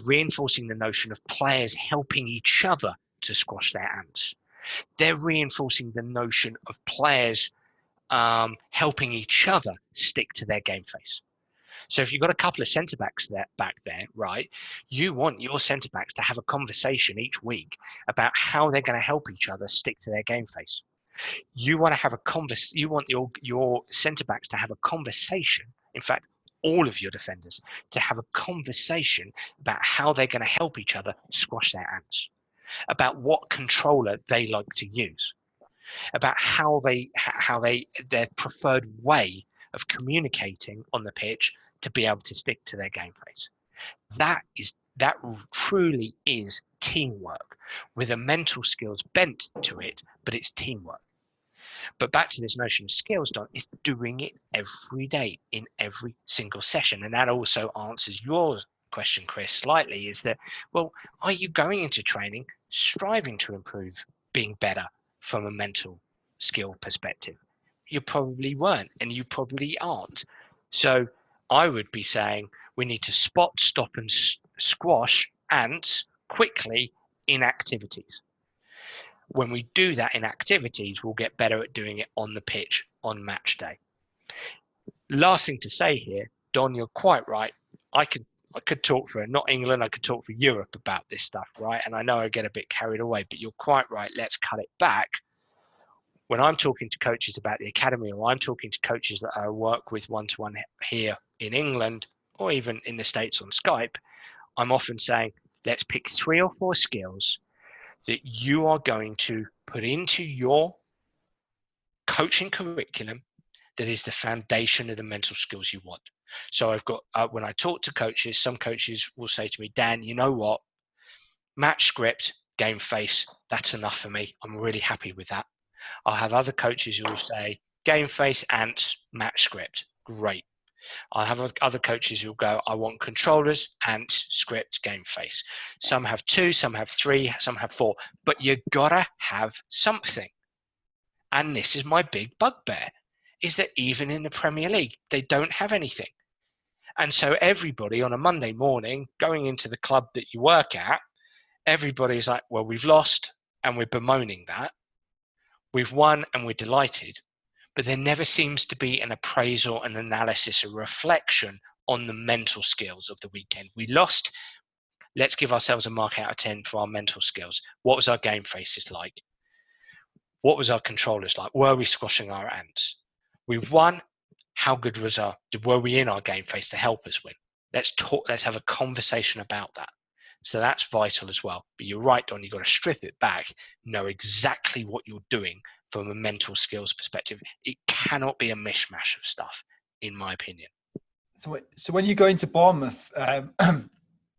reinforcing the notion of players helping each other to squash their ants. They're reinforcing the notion of players helping each other stick to their game face. So if you've got a couple of centre backs back there, right, you want your centre backs to have a conversation each week about how they're going to help each other stick to their game face. You want to have you want your centre backs to have a conversation. In fact, all of your defenders to have a conversation about how they're going to help each other squash their ants, about what controller they like to use, about how their preferred way of communicating on the pitch to be able to stick to their game face. That truly is teamwork, with a mental skills bent to it, but it's teamwork. But back to this notion of skills, Don, is doing it every day in every single session. And that also answers your question, Chris, slightly, is that, well, are you going into training striving to improve, being better from a mental skill perspective? You probably weren't, and you probably aren't. So I would be saying we need to spot, stop, and squash ants quickly in activities. When we do that in activities, we'll get better at doing it on the pitch on match day. Last thing to say here, Don, you're quite right. I could talk for not England, I could talk for Europe about this stuff, right? And I know I get a bit carried away, but you're quite right. Let's cut it back. When I'm talking to coaches about the academy, or I'm talking to coaches that I work with one-to-one here in England, or even in the States on Skype, I'm often saying, let's pick 3 or 4 skills that you are going to put into your coaching curriculum that is the foundation of the mental skills you want. So I've got, when I talk to coaches, some coaches will say to me, Dan, you know what? Match script, game face, that's enough for me. I'm really happy with that. I'll have other coaches who will say, game face, ants, match script. Great. I'll have other coaches who'll go, I want controllers, ants, script, game face. Some have 2, some have 3, some have 4, but you gotta have something. And this is my big bugbear, is that even in the Premier League, they don't have anything. And so everybody on a Monday morning going into the club that you work at, everybody's like, well, we've lost and we're bemoaning that. We've won and we're delighted. but there never seems to be an appraisal, an analysis, a reflection on the mental skills of the weekend. We lost. Let's give ourselves a mark out of 10 for our mental skills. What was our game faces like? What was our controllers like? Were we squashing our ants? We won. How good were we in our game face to help us win? Let's have a conversation about that. So that's vital as well. But you're right, Don, you've got to strip it back, know exactly what you're doing from a mental skills perspective. It cannot be a mishmash of stuff, in my opinion. So when you go into Bournemouth,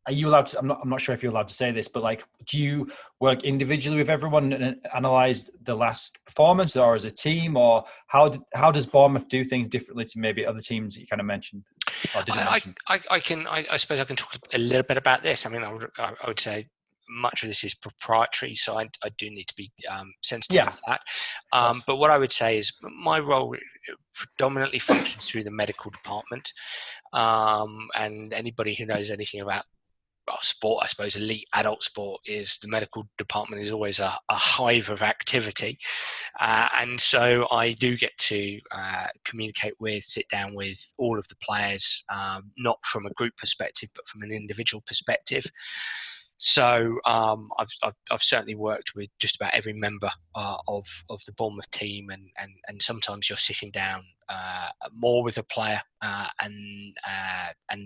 are you allowed to, I'm not sure if you're allowed to say this, but like, do you work individually with everyone and analyze the last performance, or as a team, or how does Bournemouth do things differently to maybe other teams that you kind of mentioned? Or didn't mention? I suppose I can talk a little bit about this. I mean, I would say much of this is proprietary, so I do need to be sensitive of that. But what I would say is my role predominantly functions through the medical department, and anybody who knows anything about sport, I suppose elite adult sport, is the medical department is always a hive of activity, and so I do get to sit down with all of the players, not from a group perspective but from an individual perspective. So I've certainly worked with just about every member of the Bournemouth team, and sometimes you're sitting down more with a player and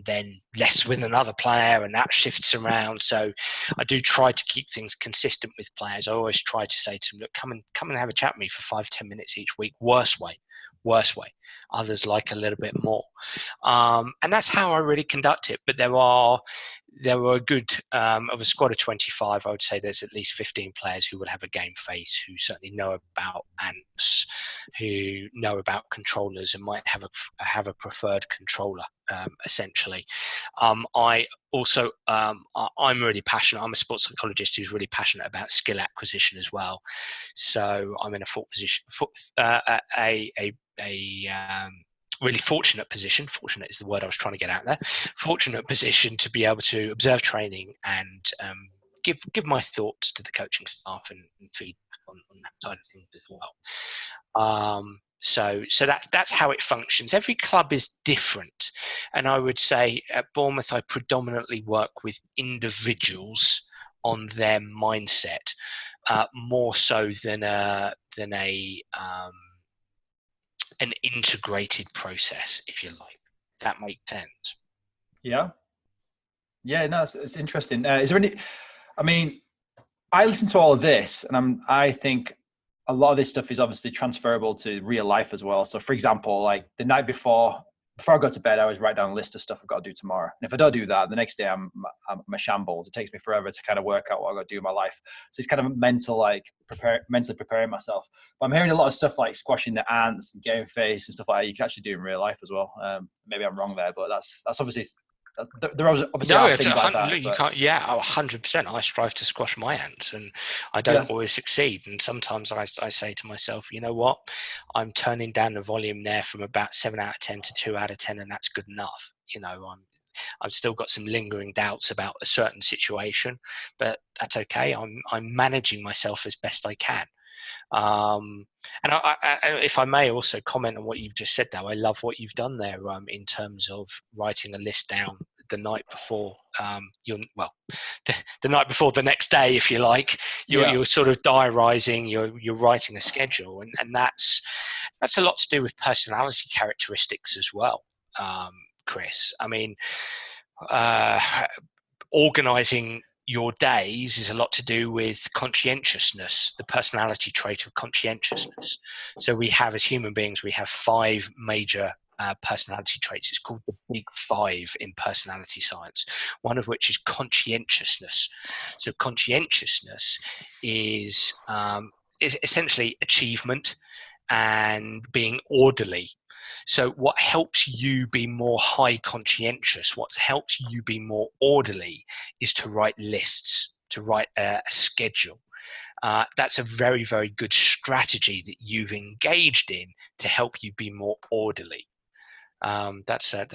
then less with another player, and that shifts around. So I do try to keep things consistent with players. I always try to say to them, look, come and have a chat with me for 5-10 minutes each week. Worst way. Others like a little bit more, and that's how I really conduct it. But there were a good of a squad of 25. I would say there's at least 15 players who would have a game face, who certainly know about ants, who know about controllers, and might have a preferred controller. Essentially, I also I'm really passionate. I'm a sports psychologist who's really passionate about skill acquisition as well. So I'm in a really fortunate position. Fortunate is the word I was trying to get out there. Fortunate position to be able to observe training and give my thoughts to the coaching staff and feedback on that side of things as well. So that's how it functions. Every club is different, and I would say at Bournemouth I predominantly work with individuals on their mindset, more so than an integrated process, if you like. If that makes sense. Yeah. No, it's interesting. Is there any? I mean, I listen to all of this, and I think a lot of this stuff is obviously transferable to real life as well. So, for example, like the night before I go to bed, I always write down a list of stuff I've got to do tomorrow. And if I don't do that, the next day I'm a shambles. It takes me forever to kind of work out what I've got to do in my life. So it's kind of mentally preparing myself. But I'm hearing a lot of stuff like squashing the ants and game face and stuff like that. You can actually do in real life as well. Maybe I'm wrong there, but that's obviously. There obviously are things like that. You can't. Yeah, 100%. I strive to squash my ants, and I don't always succeed. And sometimes I say to myself, you know what? I'm turning down the volume there from about 7 out of 10 to 2 out of 10, and that's good enough. You know, I've still got some lingering doubts about a certain situation, but that's okay. I'm managing myself as best I can. And if I may also comment on what you've just said, though, I love what you've done there in terms of writing a list down the night before the night before the next day, if you like. You're sort of diarising, you're writing a schedule, and that's a lot to do with personality characteristics as well, Chris. I mean, organising your days is a lot to do with conscientiousness, the personality trait of conscientiousness. So we have, as human beings, we have 5 major personality traits. It's called the Big 5 in personality science, one of which is conscientiousness. So conscientiousness is essentially achievement and being orderly. So what helps you be more high conscientious, what helps you be more orderly, is to write lists, to write a schedule. That's a very, very good strategy that you've engaged in to help you be more orderly. That's a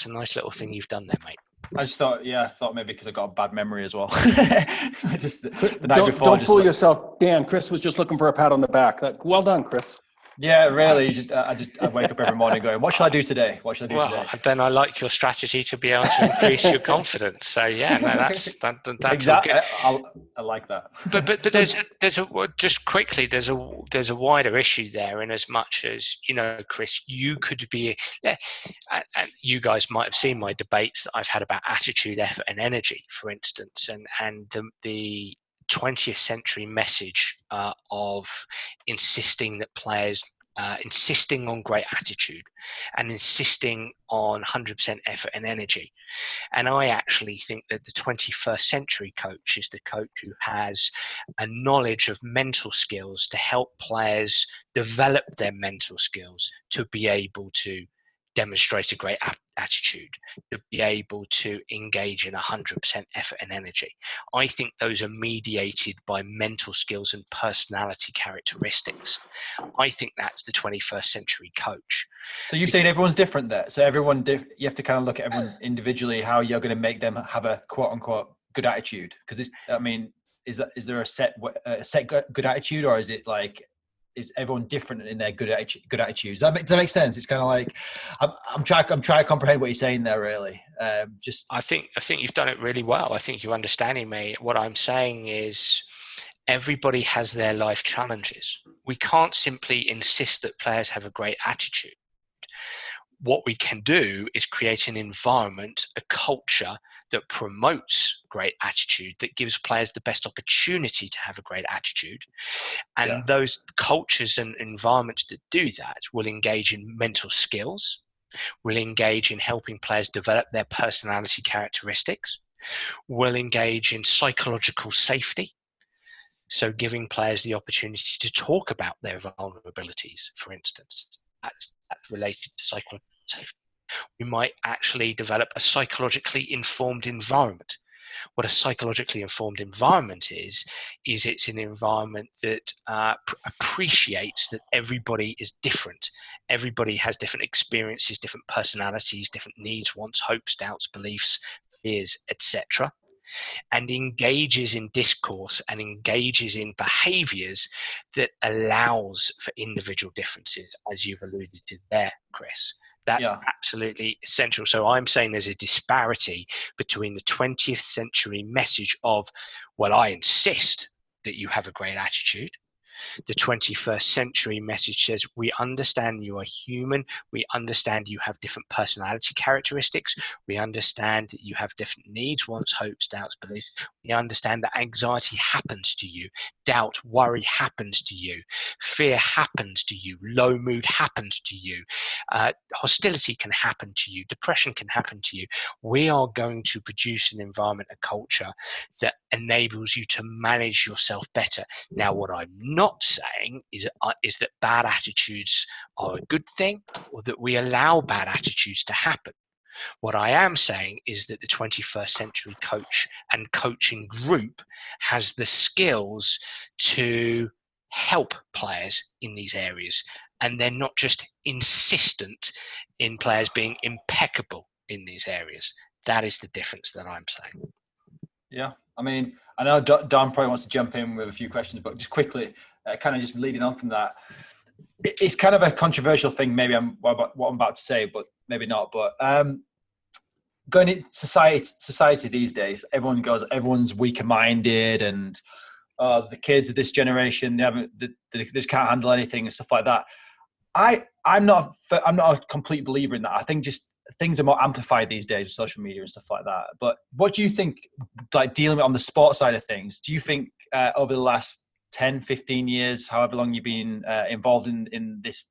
nice little thing you've done there, mate. I thought maybe because I got a bad memory as well. The night before. Don't fool yourself, Dan. Chris was just looking for a pat on the back. Well done, Chris. Yeah, really. I wake up every morning going, what shall I do today? What shall I do Well, today? then I like your strategy to be able to increase your confidence. So yeah, no, that's all Exactly. good. I like that. But So, there's a just quickly there's a wider issue there, in as much as, you know, Chris, you could be, yeah, and you guys might have seen my debates that I've had about attitude, effort, and energy, for instance, and the 20th century message of insisting that players. Insisting on great attitude and insisting on 100% effort and energy. And I actually think that the 21st century coach is the coach who has a knowledge of mental skills to help players develop their mental skills to be able to demonstrate a great attitude, to be able to engage in 100% effort and energy. I think those are mediated by mental skills and personality characteristics. I think that's the 21st century coach. so you're saying everyone's different there. So you have to kind of look at everyone individually, how you're going to make them have a quote unquote good attitude. Because is there a set good attitude, or is it like, is everyone different in their good attitudes? Does that make sense? It's kind of like I'm trying to comprehend what you're saying there. Really, I think you've done it really well. I think you're understanding me. What I'm saying is, everybody has their life challenges. We can't simply insist that players have a great attitude. What we can do is create an environment, a culture that promotes great attitude, that gives players the best opportunity to have a great attitude. And those cultures and environments that do that will engage in mental skills, will engage in helping players develop their personality characteristics, will engage in psychological safety. So giving players the opportunity to talk about their vulnerabilities, for instance, that's related to psychological safety. We might actually develop a psychologically informed environment. What a psychologically informed environment is it's an environment that appreciates that everybody is different. Everybody has different experiences, different personalities, different needs, wants, hopes, doubts, beliefs, fears, etc., and engages in discourse and engages in behaviors that allows for individual differences, as you've alluded to there, Chris. That's absolutely essential. So I'm saying there's a disparity between the 20th century message of, well, I insist that you have a great attitude. The 21st century message says, we understand you are human. We understand you have different personality characteristics. We understand that you have different needs, wants, hopes, doubts, beliefs. We understand that anxiety happens to you. Doubt, worry happens to you. Fear happens to you. Low mood happens to you. Hostility can happen to you. Depression can happen to you. We are going to produce an environment, a culture that enables you to manage yourself better. Now, what I'm not saying is that bad attitudes are a good thing, or that we allow bad attitudes to happen. What I am saying is that the 21st century coach and coaching group has the skills to help players in these areas, and they're not just insistent in players being impeccable in these areas. That is the difference that I'm saying. Yeah, I mean, I know Don probably wants to jump in with a few questions, but just quickly, kind of just leading on from that, it's kind of a controversial thing. Maybe what I'm about to say, but maybe not. But going into society these days, everyone's weaker-minded, and the kids of this generation, they just can't handle anything and stuff like that. I'm not a complete believer in that. I think just things are more amplified these days with social media and stuff like that. But what do you think, like dealing with on the sports side of things, do you think over the last 10, 15 years, however long you've been involved in this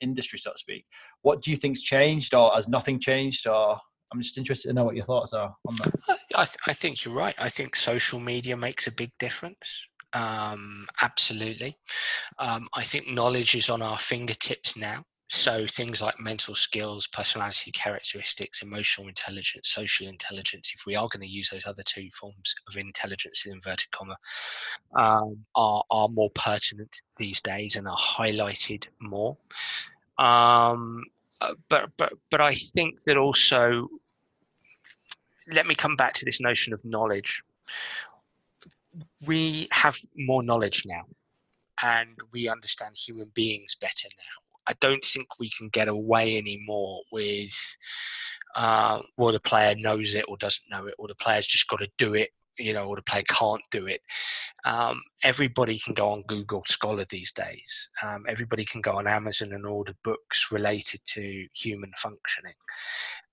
industry, so to speak, what do you think's changed, or has nothing changed? Or I'm just interested to know what your thoughts are on that. I think you're right. I think social media makes a big difference. Absolutely. I think knowledge is on our fingertips now. So things like mental skills, personality characteristics, emotional intelligence, social intelligence, if we are going to use those other two forms of intelligence in inverted comma, are more pertinent these days and are highlighted more. But I think that also, let me come back to this notion of knowledge. We have more knowledge now. and we understand human beings better now. I don't think we can get away anymore with, well, the player knows it or doesn't know it, or the player's just got to do it, or the player can't do it. Everybody can go on Google Scholar these days. Everybody can go on Amazon and order books related to human functioning.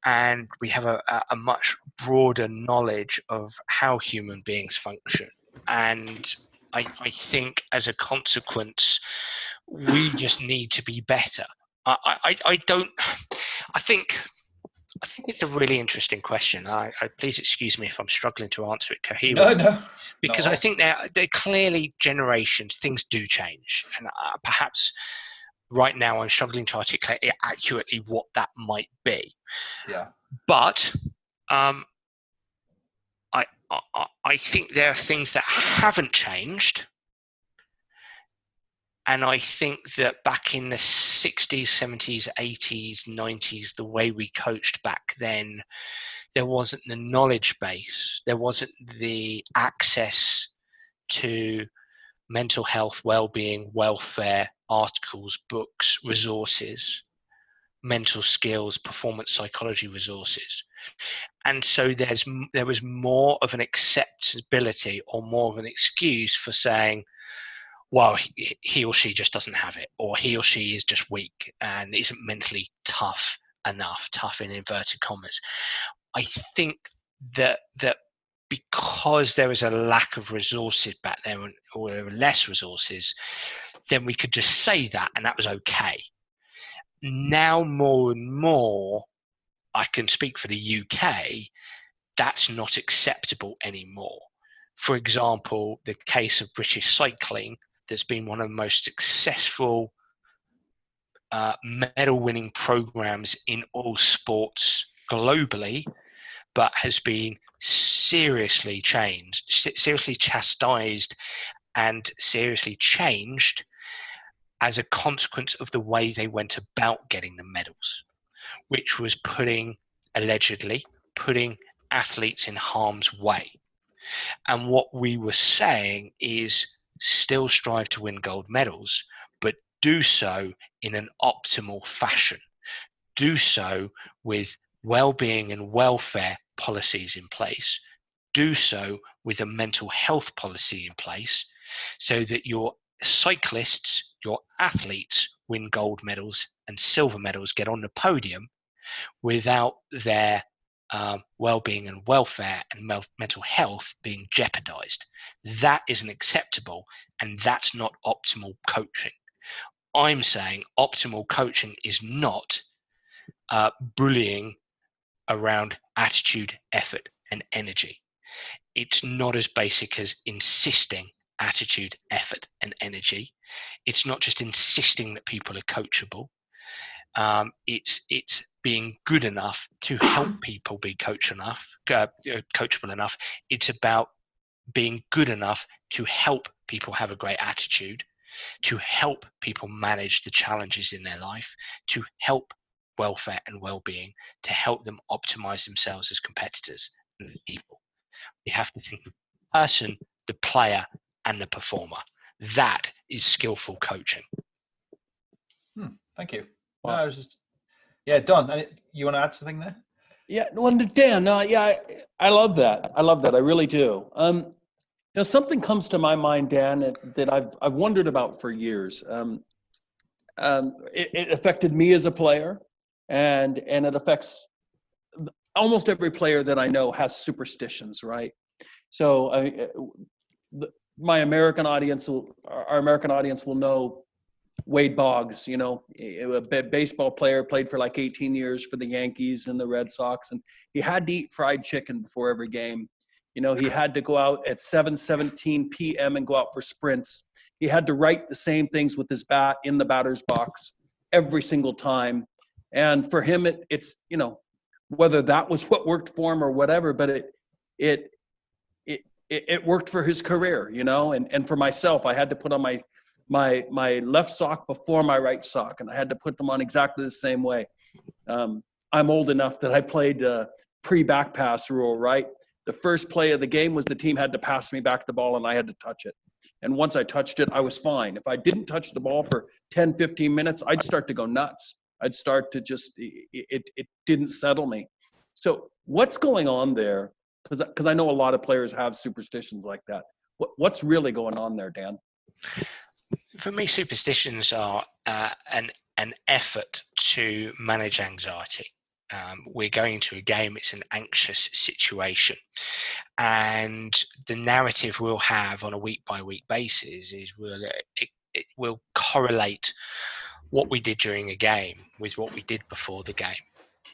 And we have a much broader knowledge of how human beings function. And I think as a consequence, we just need to be better. I think it's a really interesting question. I please excuse me if I'm struggling to answer it coherently. No. Because I think they're clearly generations. Things do change, and perhaps right now I'm struggling to articulate accurately what that might be. Yeah. But I think there are things that haven't changed. And I think that back in the 60s, 70s, 80s, 90s, the way we coached back then, there wasn't the knowledge base. There wasn't the access to mental health, well-being, welfare, articles, books, resources, mental skills, performance psychology resources. And so there was more of an acceptability or more of an excuse for saying, well, he or she just doesn't have it, or he or she is just weak and isn't mentally tough enough, tough in inverted commas. I think that because there was a lack of resources back then, or there were less resources, then we could just say that and that was okay. Now more and more, I can speak for the UK, that's not acceptable anymore. For example, the case of British cycling, that's been one of the most successful medal-winning programs in all sports globally, but has been seriously chastised and seriously changed as a consequence of the way they went about getting the medals, which was allegedly putting athletes in harm's way. And what we were saying is, still strive to win gold medals, but do so in an optimal fashion. Do so with well-being and welfare policies in place. Do so with a mental health policy in place so that your cyclists, your athletes win gold medals and silver medals, get on the podium without their well-being and welfare and mental health being jeopardized. That isn't acceptable, and that's not optimal coaching. I'm saying optimal coaching is not bullying around attitude, effort, and energy. It's not as basic as insisting attitude, effort, and energy. It's not just insisting that people are coachable. It's being good enough to help people be coachable enough. It's about being good enough to help people have a great attitude, to help people manage the challenges in their life, to help welfare and well-being, to help them optimize themselves as competitors and people. We have to think of the person, the player, and the performer. That is skillful coaching. Thank you. Wow. No, I was just, Don, you want to add something there? Yeah, well, Dan, I love that. I really do. Something comes to my mind, Dan, that I've wondered about for years. It affected me as a player, and it affects almost every player that I know has superstitions, right? So our American audience will know Wade Boggs, a baseball player, played for like 18 years for the Yankees and the Red Sox, and he had to eat fried chicken before every game. He had to go out at 7:17 p.m. and go out for sprints. He had to write the same things with his bat in the batter's box every single time. And for him, it's whether that was what worked for him or whatever, but it worked for his career, and for myself, I had to put on my left sock before my right sock, and I had to put them on exactly the same way. I'm old enough that I played pre-back pass rule, right? The first play of the game was the team had to pass me back the ball and I had to touch it. And once I touched it, I was fine. If I didn't touch the ball for 10, 15 minutes, I'd start to go nuts. I'd start to just, it didn't settle me. So what's going on there? Because I know a lot of players have superstitions like that. What's really going on there, Dan? For me, superstitions are an effort to manage anxiety. We're going to a game, it's an anxious situation. And the narrative we'll have on a week-by-week basis is it will correlate what we did during a game with what we did before the game.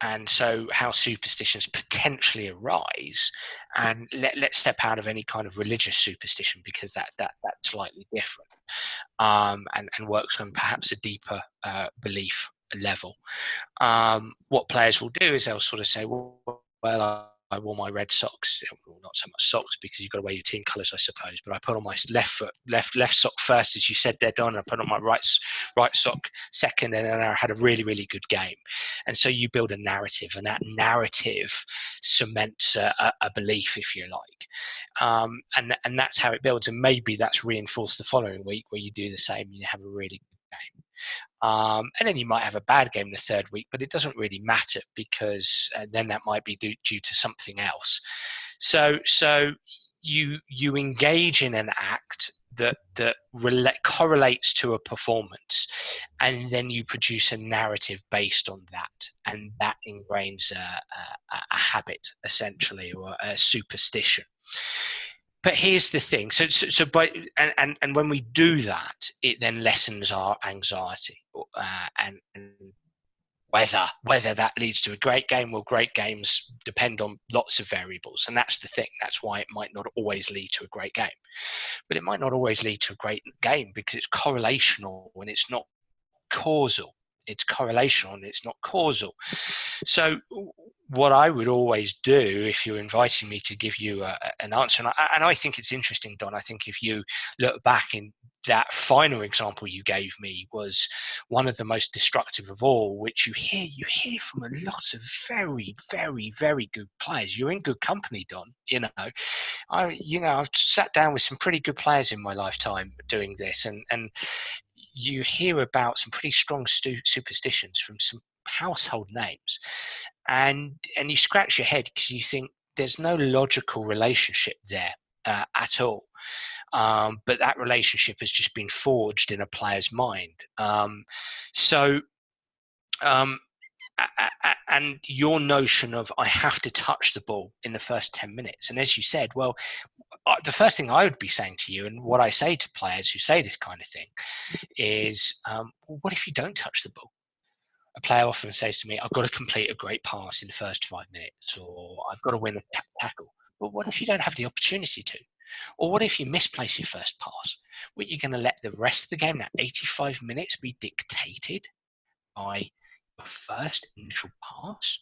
And so how superstitions potentially arise, and let's step out of any kind of religious superstition, because that's slightly different, and works on perhaps a deeper belief level. What players will do is they'll sort of say, well, I wore my red socks. Well, not so much socks, because you've got to wear your team colours, I suppose. But I put on my left sock first, as you said there, Don. And I put on my right sock second, and then I had a really, really good game. And so you build a narrative, and that narrative cements a belief, if you like. And that's how it builds. And maybe that's reinforced the following week, where you do the same and you have a really good game. And then you might have a bad game the third week, but it doesn't really matter, because then that might be due to something else. So you engage in an act that correlates to a performance, and then you produce a narrative based on that, and that ingrains a habit, essentially, or a superstition. But here's the thing. So and when we do that, it then lessens our anxiety, and whether that leads to a great game. Well, great games depend on lots of variables, and that's the thing. That's why it might not always lead to a great game, but it might not always lead to a great game, because it's correlational and it's not causal. It's correlational and it's not causal. So what I would always do, if you're inviting me to give you an answer, and I think it's interesting, Don, I think if you look back in that final example you gave me, was one of the most destructive of all, which you hear from a lot of very, very, very good players. You're in good company, Don. I've sat down with some pretty good players in my lifetime doing this, and you hear about some pretty strong superstitions from some household names, and you scratch your head, because you think there's no logical relationship there at all. But that relationship has just been forged in a player's mind. And your notion of, I have to touch the ball in the first 10 minutes. And as you said, well, the first thing I would be saying to you, and what I say to players who say this kind of thing, is, what if you don't touch the ball? A player often says to me, I've got to complete a great pass in the first 5 minutes, or I've got to win a tackle. But what if you don't have the opportunity to? Or what if you misplace your first pass? What, you're going to let the rest of the game, that 85 minutes, be dictated by your first initial pass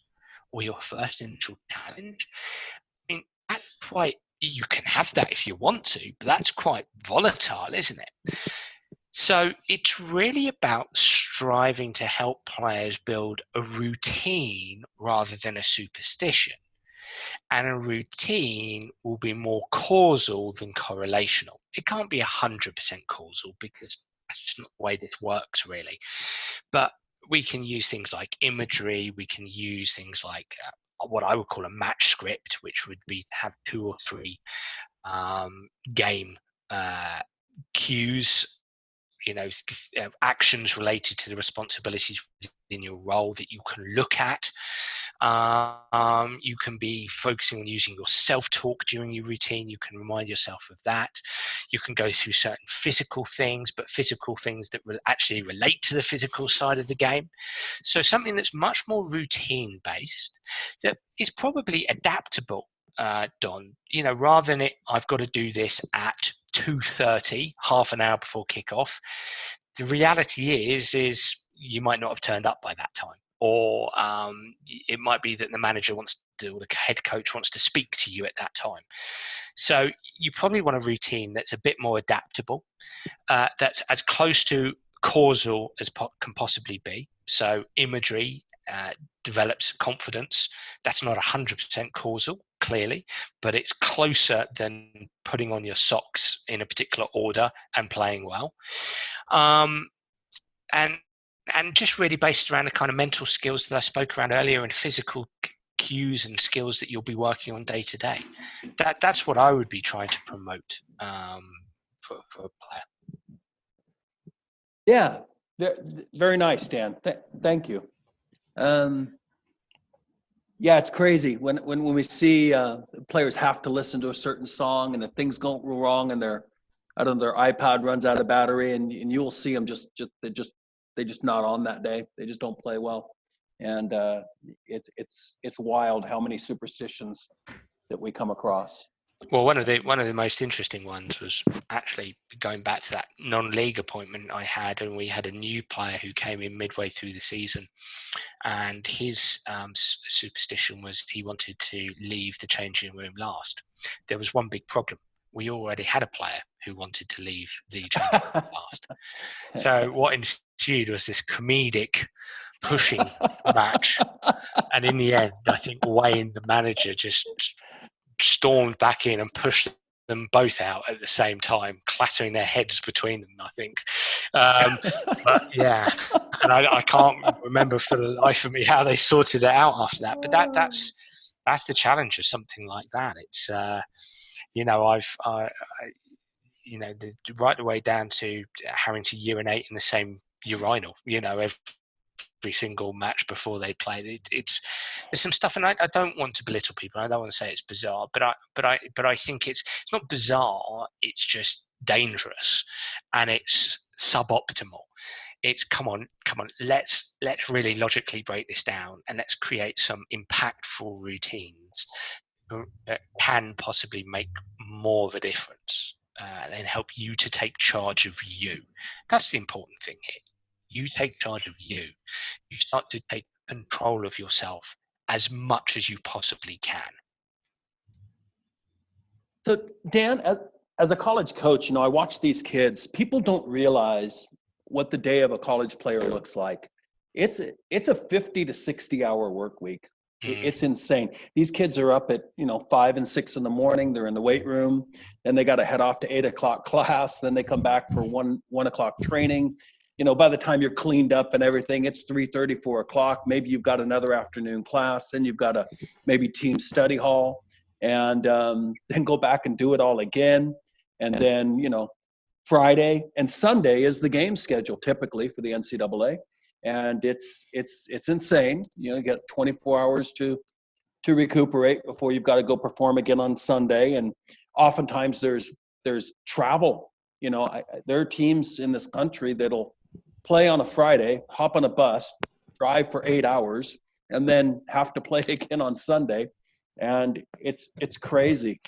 or your first initial challenge? I mean, that's quite, you can have that if you want to, but that's quite volatile, isn't it? So it's really about striving to help players build a routine rather than a superstition. And a routine will be more causal than correlational. It can't be 100% causal, because that's just not the way this works, really. But we can use things like imagery. We can use things like what I would call a match script, which would be to have 2 or 3 game cues, actions related to the responsibilities within your role that you can look at. You can be focusing on using your self-talk during your routine. You can remind yourself of that. You can go through certain physical things, but physical things that will actually relate to the physical side of the game. So something that's much more routine-based, that is probably adaptable, Don. Rather than I've got to do this at 2:30, half an hour before kickoff. The reality is you might not have turned up by that time. Or it might be that the manager wants to, or the head coach wants to speak to you at that time. So you probably want a routine that's a bit more adaptable, that's as close to causal as can possibly be. So imagery develops confidence. That's not 100% causal, clearly, but it's closer than putting on your socks in a particular order and playing well. And just really based around the kind of mental skills that I spoke around earlier, and physical cues and skills that you'll be working on day to day. That's what I would be trying to promote for a player. Yeah, very nice, Dan. Thank you. Yeah, it's crazy when we see players have to listen to a certain song, and if things go wrong and their iPod runs out of battery, and you'll see them they're just not on that day. They just don't play well, and it's wild how many superstitions that we come across. Well, one of the most interesting ones was actually going back to that non-league appointment I had, and we had a new player who came in midway through the season, and his superstition was he wanted to leave the changing room last. There was one big problem. We already had a player who wanted to leave the changing room last. So what ensued was this comedic pushing match, and in the end, I think Wayne, the manager, just stormed back in and pushed them both out at the same time, clattering their heads between them, I think. But yeah, and I can't remember for the life of me how they sorted it out after that. But that's the challenge of something like that. It's right the way down to having to urinate in the same urinal, every single match before they play. There's some stuff, and I don't want to belittle people. I don't want to say it's bizarre, but I think it's not bizarre. It's just dangerous, and it's suboptimal. It's come on. Let's really logically break this down, and let's create some impactful routines that can possibly make more of a difference and help you to take charge of you. That's the important thing here. You take charge of you. You start to take control of yourself as much as you possibly can. So, Dan, as a college coach, I watch these kids. People don't realize what the day of a college player looks like. It's a 50 to 60 hour work week. It's insane. These kids are up at 5 and 6 in the morning. They're in the weight room. Then they got to head off to 8 o'clock class. Then they come back for 1 o'clock training. By the time you're cleaned up and everything, it's 3:30, 4 o'clock. Maybe you've got another afternoon class, and you've got a maybe team study hall, and then go back and do it all again. And then, Friday and Sunday is the game schedule typically for the NCAA. And it's insane. You get 24 hours to recuperate before you've got to go perform again on Sunday. And oftentimes there's travel. There are teams in this country that'll play on a Friday, hop on a bus, drive for 8 hours, and then have to play again on Sunday. And it's crazy.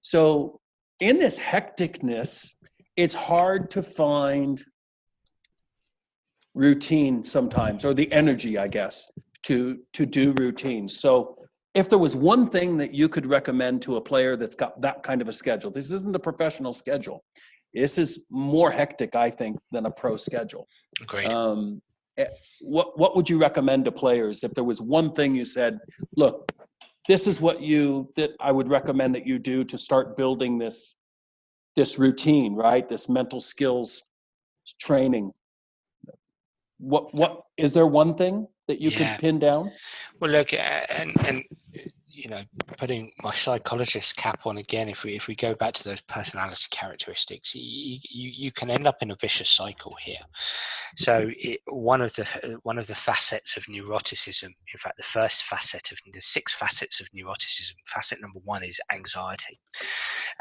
So in this hecticness, it's hard to find routine sometimes, or the energy, I guess, to do routines. So if there was one thing that you could recommend to a player that's got that kind of a schedule, this isn't a professional schedule. This is more hectic, I think, than a pro schedule. Great. What would you recommend to players if there was one thing you said, look, this is that I would recommend that you do to start building this routine, right? This mental skills training. What is there one thing that you could pin down? Well, look, and putting my psychologist cap on again, if we go back to those personality characteristics, you can end up in a vicious cycle here. So one of the facets of neuroticism, in fact, the first facet of the 6 facets of neuroticism, facet number 1 is anxiety.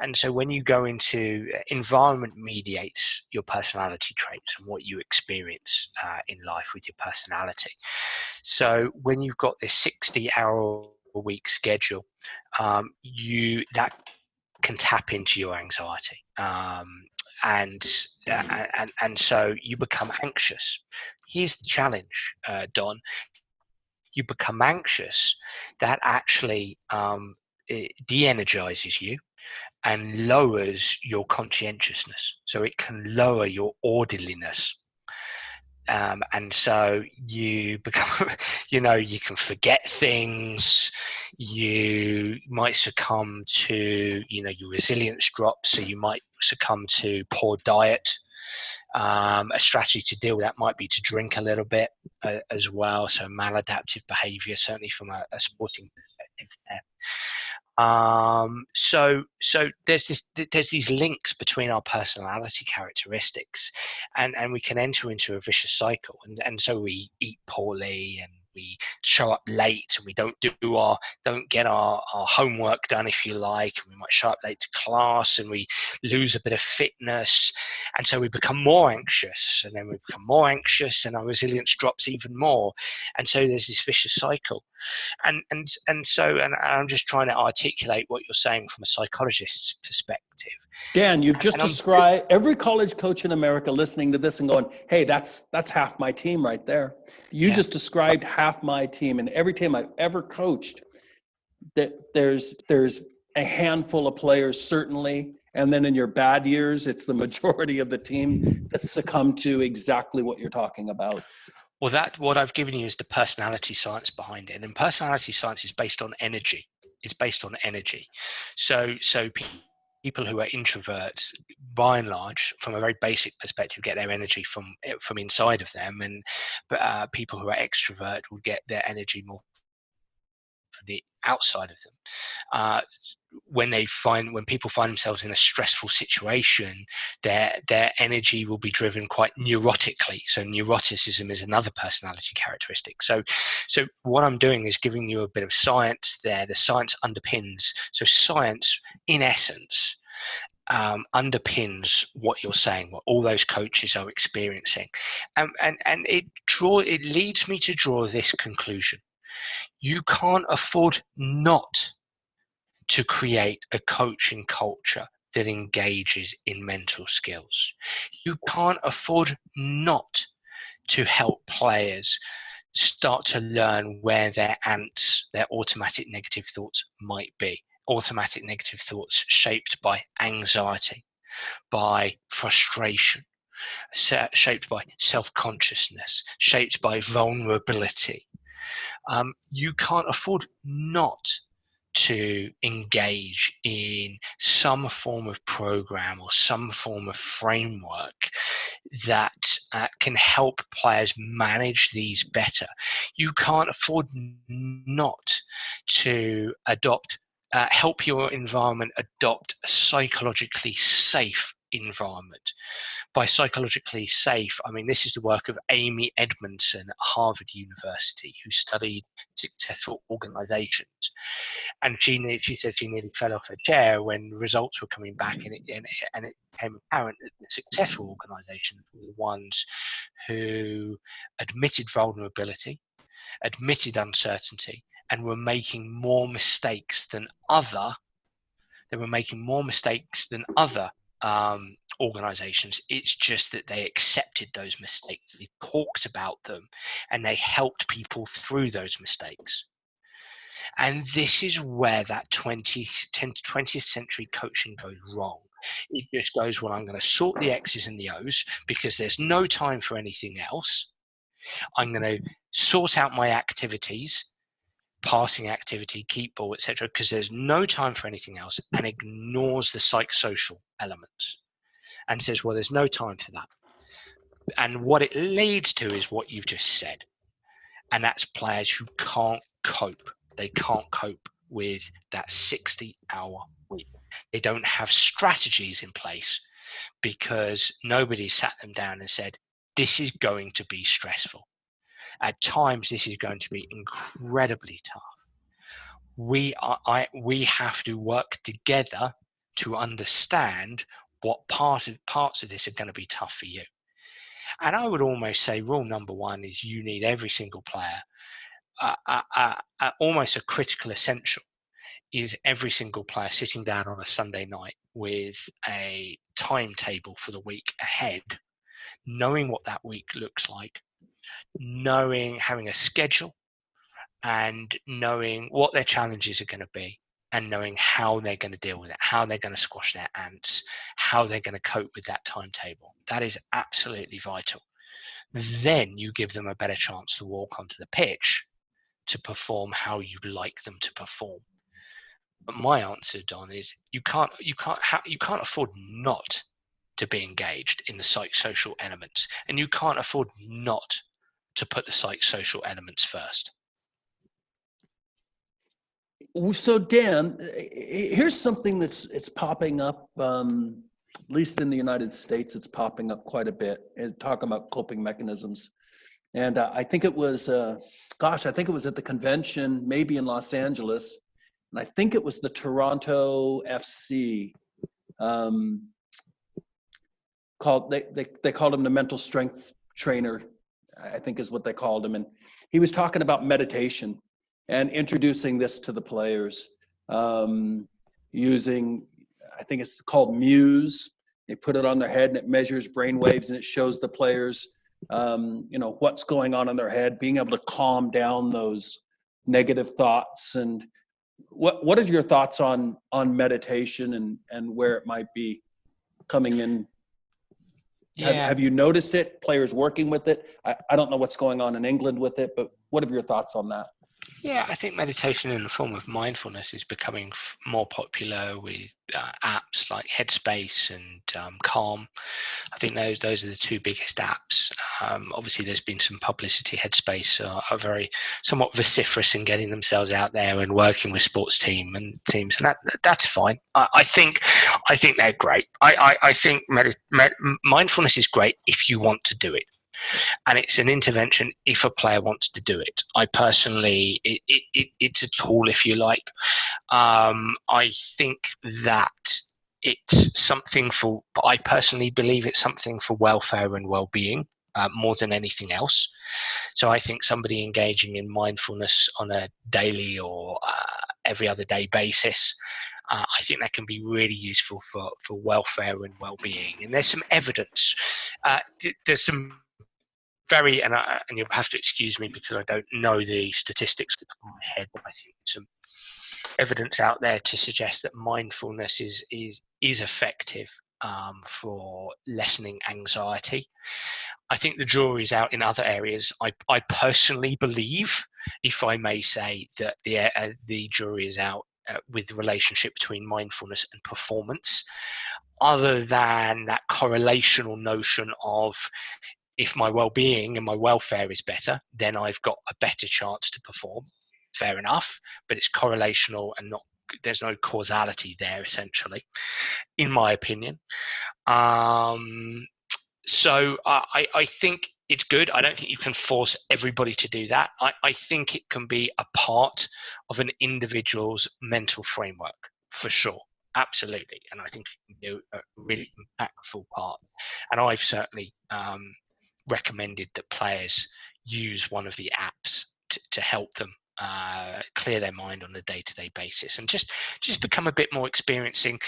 And so when you go into environment mediates your personality traits and what you experience in life with your personality. So when you've got this 60-hour-a-week schedule, that can tap into your anxiety, and so you become anxious. Here's the challenge, Don. You become anxious. That actually it de-energizes you and lowers your conscientiousness. So it can lower your orderliness. And so you become, you can forget things. You might succumb to, your resilience drops. So you might succumb to poor diet. A strategy to deal with that might be to drink a little bit as well. So maladaptive behavior, certainly from a sporting perspective there. So there's these links between our personality characteristics, and we can enter into a vicious cycle, and so we eat poorly, and we show up late, and we don't get our homework done, if you like, and we might show up late to class, and we lose a bit of fitness, and so we become more anxious, and then we become more anxious, and our resilience drops even more, and so there's this vicious cycle. And I'm just trying to articulate what you're saying from a psychologist's perspective. Dan, you've just described every college coach in America listening to this and going, hey, that's half my team right there. You just described half my team, and every team I've ever coached, that there's a handful of players, certainly, and then in your bad years, it's the majority of the team that succumb to exactly what you're talking about. Well, what I've given you is the personality science behind it. And personality science is based on energy. It's based on energy. So people who are introverts, by and large, from a very basic perspective, get their energy from inside of them. And people who are extrovert will get their energy more from the outside of them. When people find themselves in a stressful situation, their energy will be driven quite neurotically. So neuroticism is another personality characteristic. So what I'm doing is giving you a bit of science there. The science underpins. So science, in essence, underpins what you're saying, what all those coaches are experiencing, and it leads me to draw this conclusion: you can't afford not to create a coaching culture that engages in mental skills. You can't afford not to help players start to learn where their ants, their automatic negative thoughts might be. Automatic negative thoughts shaped by anxiety, by frustration, shaped by self-consciousness, shaped by vulnerability. You can't afford not to engage in some form of program or some form of framework that can help players manage these better. You can't afford not to help your environment adopt a psychologically safe environment. By psychologically safe, I mean this is the work of Amy Edmondson at Harvard University, who studied successful organizations. And she said she nearly fell off her chair when results were coming back, and it became apparent that the successful organizations were the ones who admitted vulnerability, admitted uncertainty, and were making more mistakes than other organizations. It's just that they accepted those mistakes, they talked about them, and they helped people through those mistakes. And this is where that 20th century coaching goes wrong. It just goes, well, I'm going to sort the X's and the O's because there's no time for anything else. I'm going to sort out my activities, passing activity, keep ball, etc., because there's no time for anything else, and ignores the psychosocial elements and says, well, there's no time for that. And what it leads to is what you've just said, and that's players who can't cope. They can't cope with that 60-hour week. They don't have strategies in place because nobody sat them down and said, this is going to be stressful. At times, this is going to be incredibly tough. We have to work together to understand what parts of this are going to be tough for you. And I would almost say rule number one is you need every single player. Almost a critical essential is every single player sitting down on a Sunday night with a timetable for the week ahead, knowing what that week looks like, having a schedule, and knowing what their challenges are going to be, and knowing how they're going to deal with it, how they're going to squash their ants, how they're going to cope with that timetable. That is absolutely vital. then you give them a better chance to walk onto the pitch to perform how you'd like them to perform. But my answer, Don, is you can't afford not to be engaged in the psychosocial elements, and you can't afford not to put the psychosocial elements first. So Dan, here's something it's popping up, at least in the United States, it's popping up quite a bit, and talking about coping mechanisms. And I think it was, I think it was at the convention, maybe in Los Angeles, and I think it was the Toronto FC, they called him the mental strength trainer, I think is what they called him. And he was talking about meditation and introducing this to the players, using, I think it's called Muse. They put it on their head and it measures brain waves and it shows the players, what's going on in their head, being able to calm down those negative thoughts. And what are your thoughts on meditation and where it might be coming in? Yeah. Have you noticed it, players working with it? I don't know what's going on in England with it, but what are your thoughts on that? Yeah, I think meditation in the form of mindfulness is becoming more popular with apps like Headspace and Calm. I think those are the two biggest apps. Obviously, there's been some publicity. Headspace are very somewhat vociferous in getting themselves out there and working with sports teams, and that's fine. I think they're great. I think mindfulness is great if you want to do it. And it's an intervention if a player wants to do it. I personally, it's a tool, if you like. I think that it's something I personally believe it's something for welfare and well-being more than anything else. So I think somebody engaging in mindfulness on a daily or every other day basis, I think that can be really useful for welfare and well-being. And there's some evidence. There's some and you'll have to excuse me because I don't know the statistics off the top of my head, but I think some evidence out there to suggest that mindfulness is effective for lessening anxiety. I think the jury's out in other areas. I personally believe, if I may say, that the jury is out with the relationship between mindfulness and performance, other than that correlational notion of, if my well-being and my welfare is better, then I've got a better chance to perform. Fair enough, but it's correlational and there's no causality there, essentially, in my opinion. So I think it's good. I don't think you can force everybody to do that. I think it can be a part of an individual's mental framework, for sure. Absolutely. And I think it can do a really impactful part. And I've certainly recommended that players use one of the apps to help them clear their mind on a day-to-day basis, and just become a bit more experienced at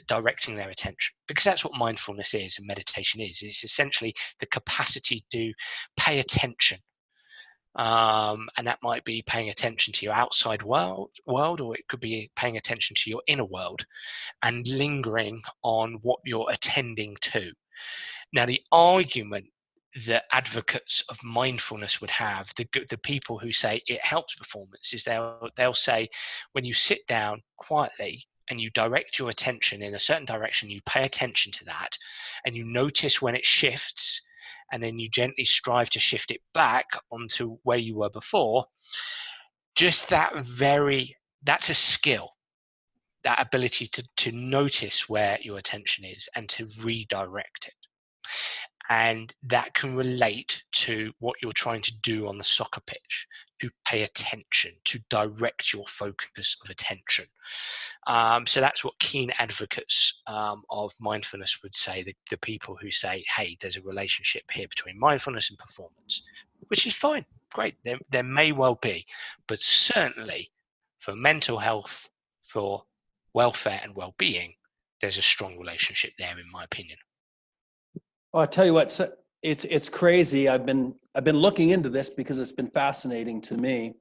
directing their attention, because that's what mindfulness is and meditation is. It's essentially the capacity to pay attention, and that might be paying attention to your outside world, or it could be paying attention to your inner world and lingering on what you're attending to. Now, the argument that advocates of mindfulness would have, the people who say it helps performance, is they'll say, when you sit down quietly and you direct your attention in a certain direction, you pay attention to that, and you notice when it shifts, and then you gently strive to shift it back onto where you were before. Just that's a skill, that ability to notice where your attention is and to redirect it. And that can relate to what you're trying to do on the soccer pitch, to pay attention, to direct your focus of attention. So that's what keen advocates of mindfulness would say, the people who say, hey, there's a relationship here between mindfulness and performance, which is fine, great. There may well be, but certainly for mental health, for welfare and well-being, there's a strong relationship there, in my opinion. Well, I tell you what, it's crazy. I've been looking into this because it's been fascinating to me.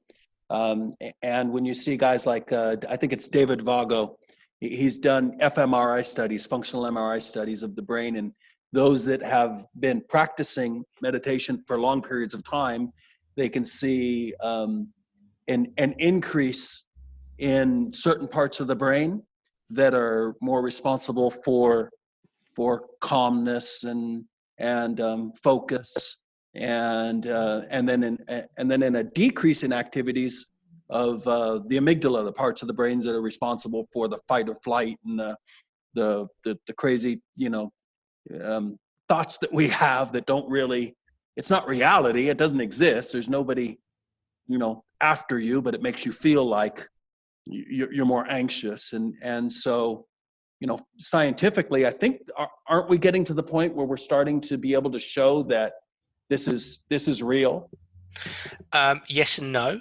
And when you see guys like, I think it's David Vago, he's done fMRI studies, functional MRI studies of the brain, and those that have been practicing meditation for long periods of time, they can see an increase in certain parts of the brain that are more responsible for calmness and focus, and then in a decrease in activities of the amygdala, the parts of the brains that are responsible for the fight or flight and the crazy thoughts that we have that don't really, it's not reality, it doesn't exist, there's nobody after you, but it makes you feel like you're more anxious. And so scientifically, I think, aren't we getting to the point where we're starting to be able to show that this is real? Yes and no.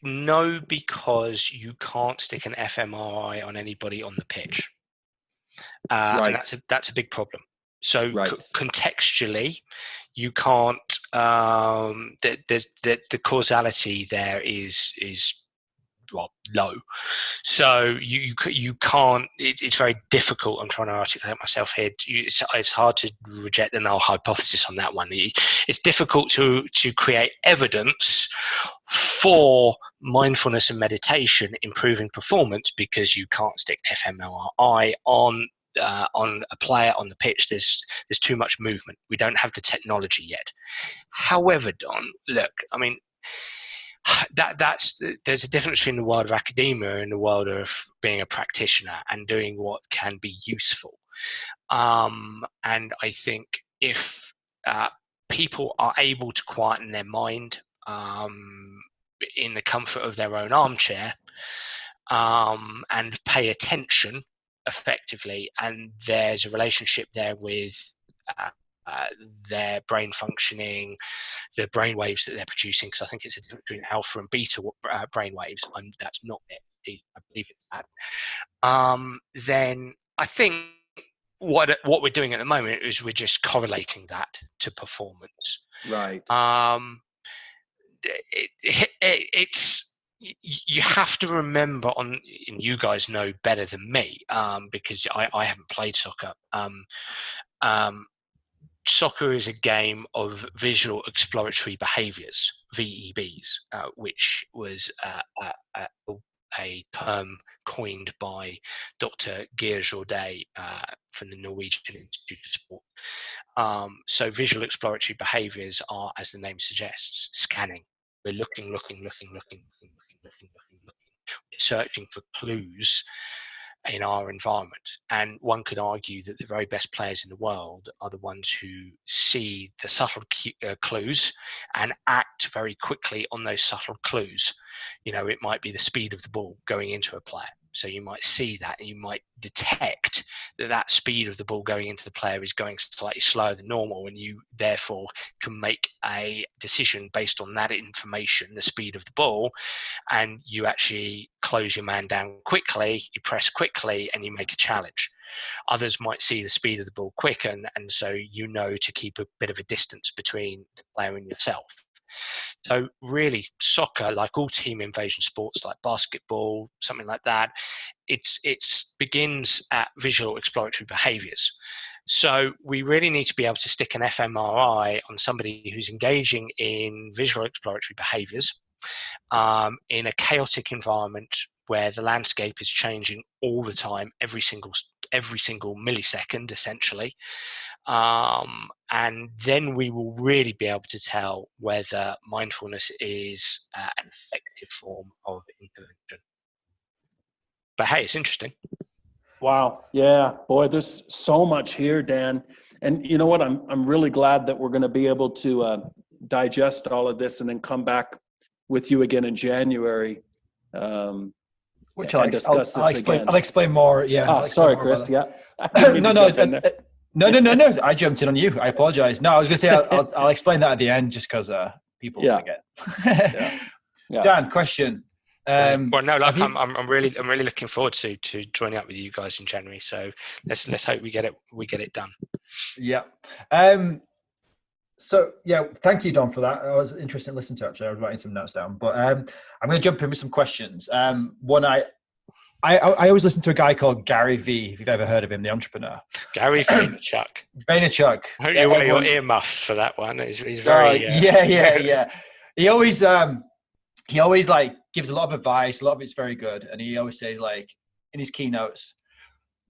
No, because you can't stick an fMRI on anybody on the pitch, Right. and that's a big problem. So Right. Contextually, you can't. The causality there is low. So you can't. It's very difficult. I'm trying to articulate myself here. It's hard to reject the null hypothesis on that one. It's difficult to create evidence for mindfulness and meditation improving performance because you can't stick fMRI on a player on the pitch. There's too much movement. We don't have the technology yet. However, Don, look, I mean, there's a difference between the world of academia and the world of being a practitioner and doing what can be useful. And I think if people are able to quieten their mind in the comfort of their own armchair and pay attention effectively, and there's a relationship there with their brain functioning, the brain waves that they're producing, because I think it's a difference between alpha and beta brain waves, and that's not it. I believe it's that. Then I think what we're doing at the moment is we're just correlating that to performance. Right. It's you have to remember and you guys know better than me because I haven't played soccer. Soccer is a game of visual exploratory behaviours, VEBs, which was a term coined by Dr. Geir Jordet from the Norwegian Institute of Sport. So visual exploratory behaviours are, as the name suggests, scanning. We're looking. We're searching for clues in our environment, and one could argue that the very best players in the world are the ones who see the subtle clues and act very quickly on those subtle clues. It might be the speed of the ball going into a player, so you might see that and you might detect that speed of the ball going into the player is going slightly slower than normal, and you therefore can make a decision based on that information, the speed of the ball, and you actually close your man down quickly, you press quickly, and you make a challenge. Others might see the speed of the ball quicken, and so to keep a bit of a distance between the player and yourself. So really, soccer, like all team invasion sports like basketball, something like that, it begins at visual exploratory behaviours. So we really need to be able to stick an fMRI on somebody who's engaging in visual exploratory behaviours in a chaotic environment where the landscape is changing all the time, every single millisecond, essentially. And then we will really be able to tell whether mindfulness is an effective form of intervention. But hey, it's interesting. Wow. Yeah, boy, there's so much here, Dan. And you know what? I'm really glad that we're going to be able to digest all of this and then come back with you again in January. Which I'll explain more. Yeah. Sorry, Chris. Yeah. No. I jumped in on you. I apologize. No, I was going to say I'll explain that at the end just because people forget. Yeah. Dan, question. I'm really looking forward to joining up with you guys in January. So let's hope we get it done. Yeah. So yeah, thank you, Don, for that. I was interested to listen to. Actually, I was writing some notes down, but I'm going to jump in with some questions. One I always listen to a guy called Gary V, if you've ever heard of him, the entrepreneur. Gary Vaynerchuk. Vaynerchuk. I hope you wear your earmuffs for that one. He's very yeah. He always like gives a lot of advice. A lot of it's very good, and he always says, like, in his keynotes,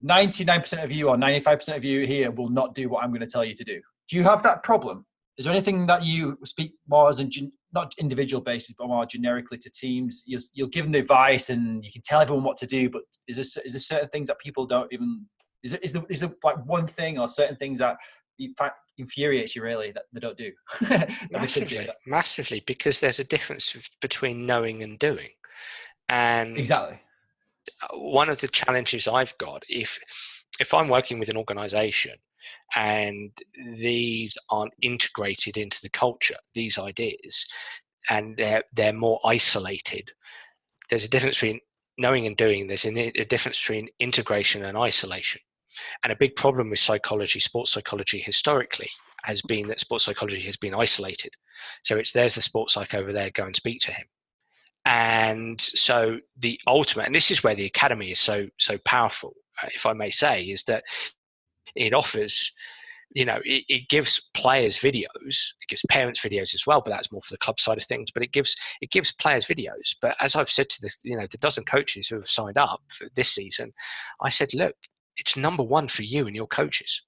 99% of you or 95% of you here will not do what I'm going to tell you to do. Do you have that problem? Is there anything that you speak more as a not individual basis, but more generically to teams? You'll give them the advice and you can tell everyone what to do, but is there certain things that people don't even? Is there like one thing or certain things that infuriates you really that they don't do? Massively, because there's a difference between knowing and doing. And exactly. One of the challenges I've got, if I'm working with an organization and these aren't integrated into the culture, these ideas, and they're more isolated, there's a difference between knowing and doing. There's a difference between integration and isolation. And a big problem with psychology, sports psychology historically, has been that sports psychology has been isolated. So there's the sports psych over there, go and speak to him. And so the ultimate, and this is where the academy is so powerful, if I may say, is that it offers, it gives players videos, it gives parents videos as well, but that's more for the club side of things. But it gives players videos. But as I've said to the dozen coaches who have signed up for this season, I said, look, it's number one for you and your coaches.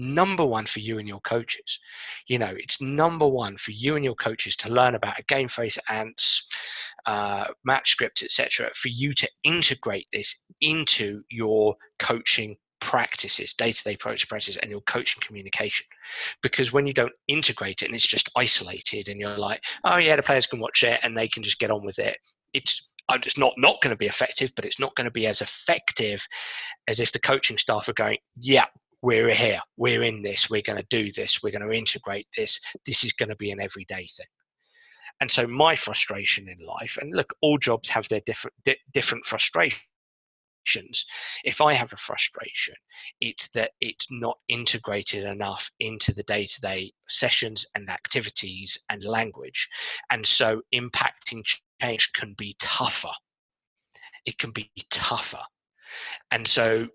Number one for you and your coaches. It's number one for you and your coaches to learn about a game face and match script, etc., for you to integrate this into your coaching practices, day-to-day practices, and your coaching communication. Because when you don't integrate it and it's just isolated and you're like, oh yeah, the players can watch it and they can just get on with it, it's not going to be effective, but it's not going to be as effective as if the coaching staff are going, yeah, we're here, we're in this, we're going to do this, we're going to integrate this, this is going to be an everyday thing. And so my frustration in life, and look, all jobs have their different frustrations. If I have a frustration, it's that it's not integrated enough into the day-to-day sessions and activities and language. And so impacting change can be tougher. It can be tougher. And so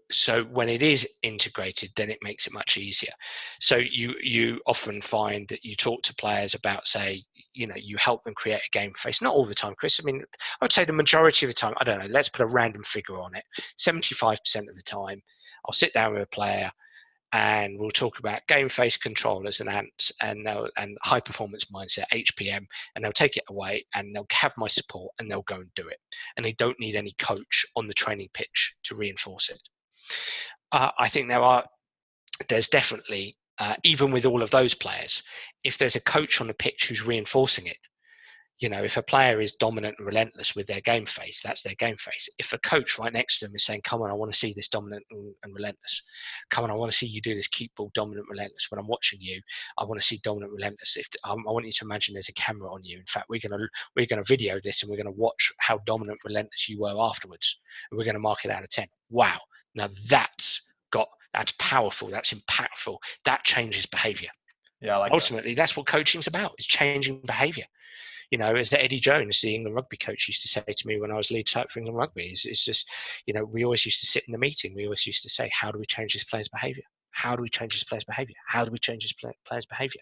when it is integrated, then it makes it much easier. So you often find that you talk to players about, say, you help them create a game face. Not all the time, Chris. I mean, I would say the majority of the time, I don't know, let's put a random figure on it. 75% of the time, I'll sit down with a player and we'll talk about game face, controllers and ants and high performance mindset, HPM, and they'll take it away and they'll have my support and they'll go and do it. And they don't need any coach on the training pitch to reinforce it. I think there's definitely, even with all of those players, if there's a coach on the pitch who's reinforcing it, if a player is dominant and relentless with their game face, that's their game face. If a coach right next to them is saying, come on, I want to see this dominant and relentless. Come on, I want to see you do this keep ball dominant, relentless. When I'm watching you, I want to see dominant, relentless. I want you to imagine there's a camera on you. In fact, we're going to video this and we're going to watch how dominant, relentless you were afterwards. And we're going to mark it out of 10. Wow. Now that's powerful. That's impactful. That changes behavior. Yeah. Ultimately, that's what coaching's about, is changing behavior. As Eddie Jones, the England rugby coach, used to say to me when I was lead type for England rugby, it's just, we always used to sit in the meeting. We always used to say, how do we change this player's behavior? How do we change this player's behavior? How do we change this player's behavior?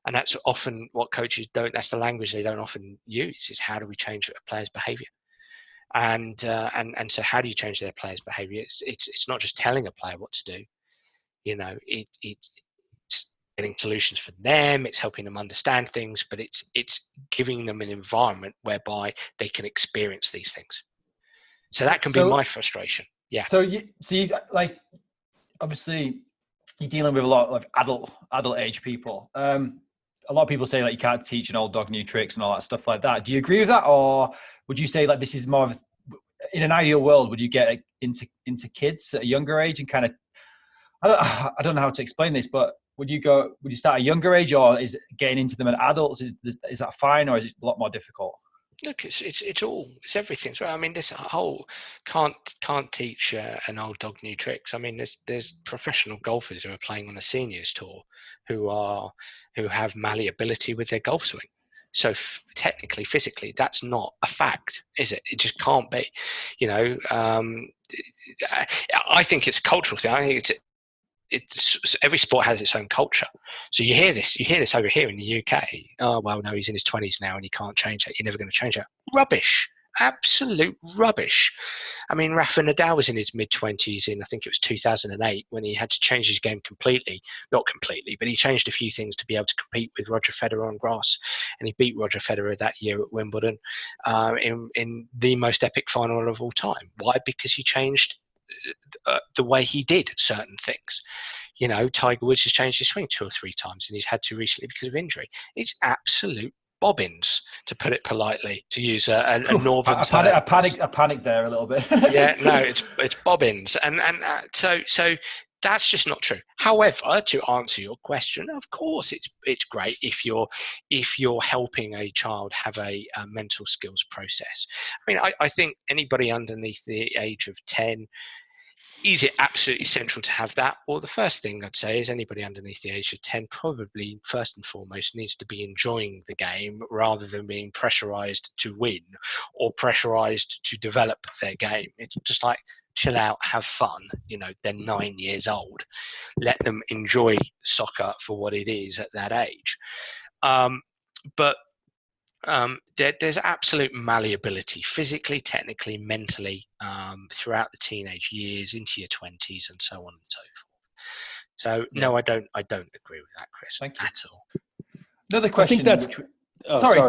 And that's often what coaches don't, that's the language they don't often use, is how do we change a player's behavior? And so how do you change their player's behavior? It's not just telling a player what to do. It's getting solutions for them, it's helping them understand things, but it's giving them an environment whereby they can experience these things. So that can be my frustration. Yeah. So you like, obviously you're dealing with a lot of adult age people. A lot of people say like you can't teach an old dog new tricks and all that stuff like that. Do you agree with that, or would you say like this is more of, in an ideal world, would you get into kids at a younger age and kind of, I don't know how to explain this, but would you start at a younger age, or is getting into them at adults, is that fine, or is it a lot more difficult? Look, it's everything. So I mean, this whole can't teach an old dog new tricks. I mean, there's professional golfers who are playing on a seniors tour who have malleability with their golf swing. So technically, physically, that's not a fact, is it? It just can't be. I think it's a cultural thing. I think it's every sport has its own culture. So you hear this over here in the UK. Oh, well, no, he's in his 20s now and he can't change it. You're never going to change it. Rubbish. Absolute rubbish. I mean, Rafa Nadal was in his mid-20s in, I think it was 2008, when he had to change his game completely. Not completely, but he changed a few things to be able to compete with Roger Federer on grass. And he beat Roger Federer that year at Wimbledon in the most epic final of all time. Why? Because he changed the way he did certain things. Tiger Woods has changed his swing 2 or 3 times, and he's had to recently because of injury. It's absolute bobbins, to put it politely, to use a northern term. I panicked there a little bit. Yeah, no, it's bobbins, and so that's just not true. However, to answer your question, of course, it's great if you're helping a child have a mental skills process. I mean, I think anybody underneath the age of 10. Is it absolutely essential to have that? Well, the first thing I'd say is anybody underneath the age of 10 probably first and foremost needs to be enjoying the game rather than being pressurized to win or pressurized to develop their game. It's just like, chill out, have fun. They're 9 years old. Let them enjoy soccer for what it is at that age. But there's absolute malleability, physically, technically, mentally, throughout the teenage years, into your 20s, and so on and so forth. So no, I don't agree with that, Chris, at all. Another question. I think that's.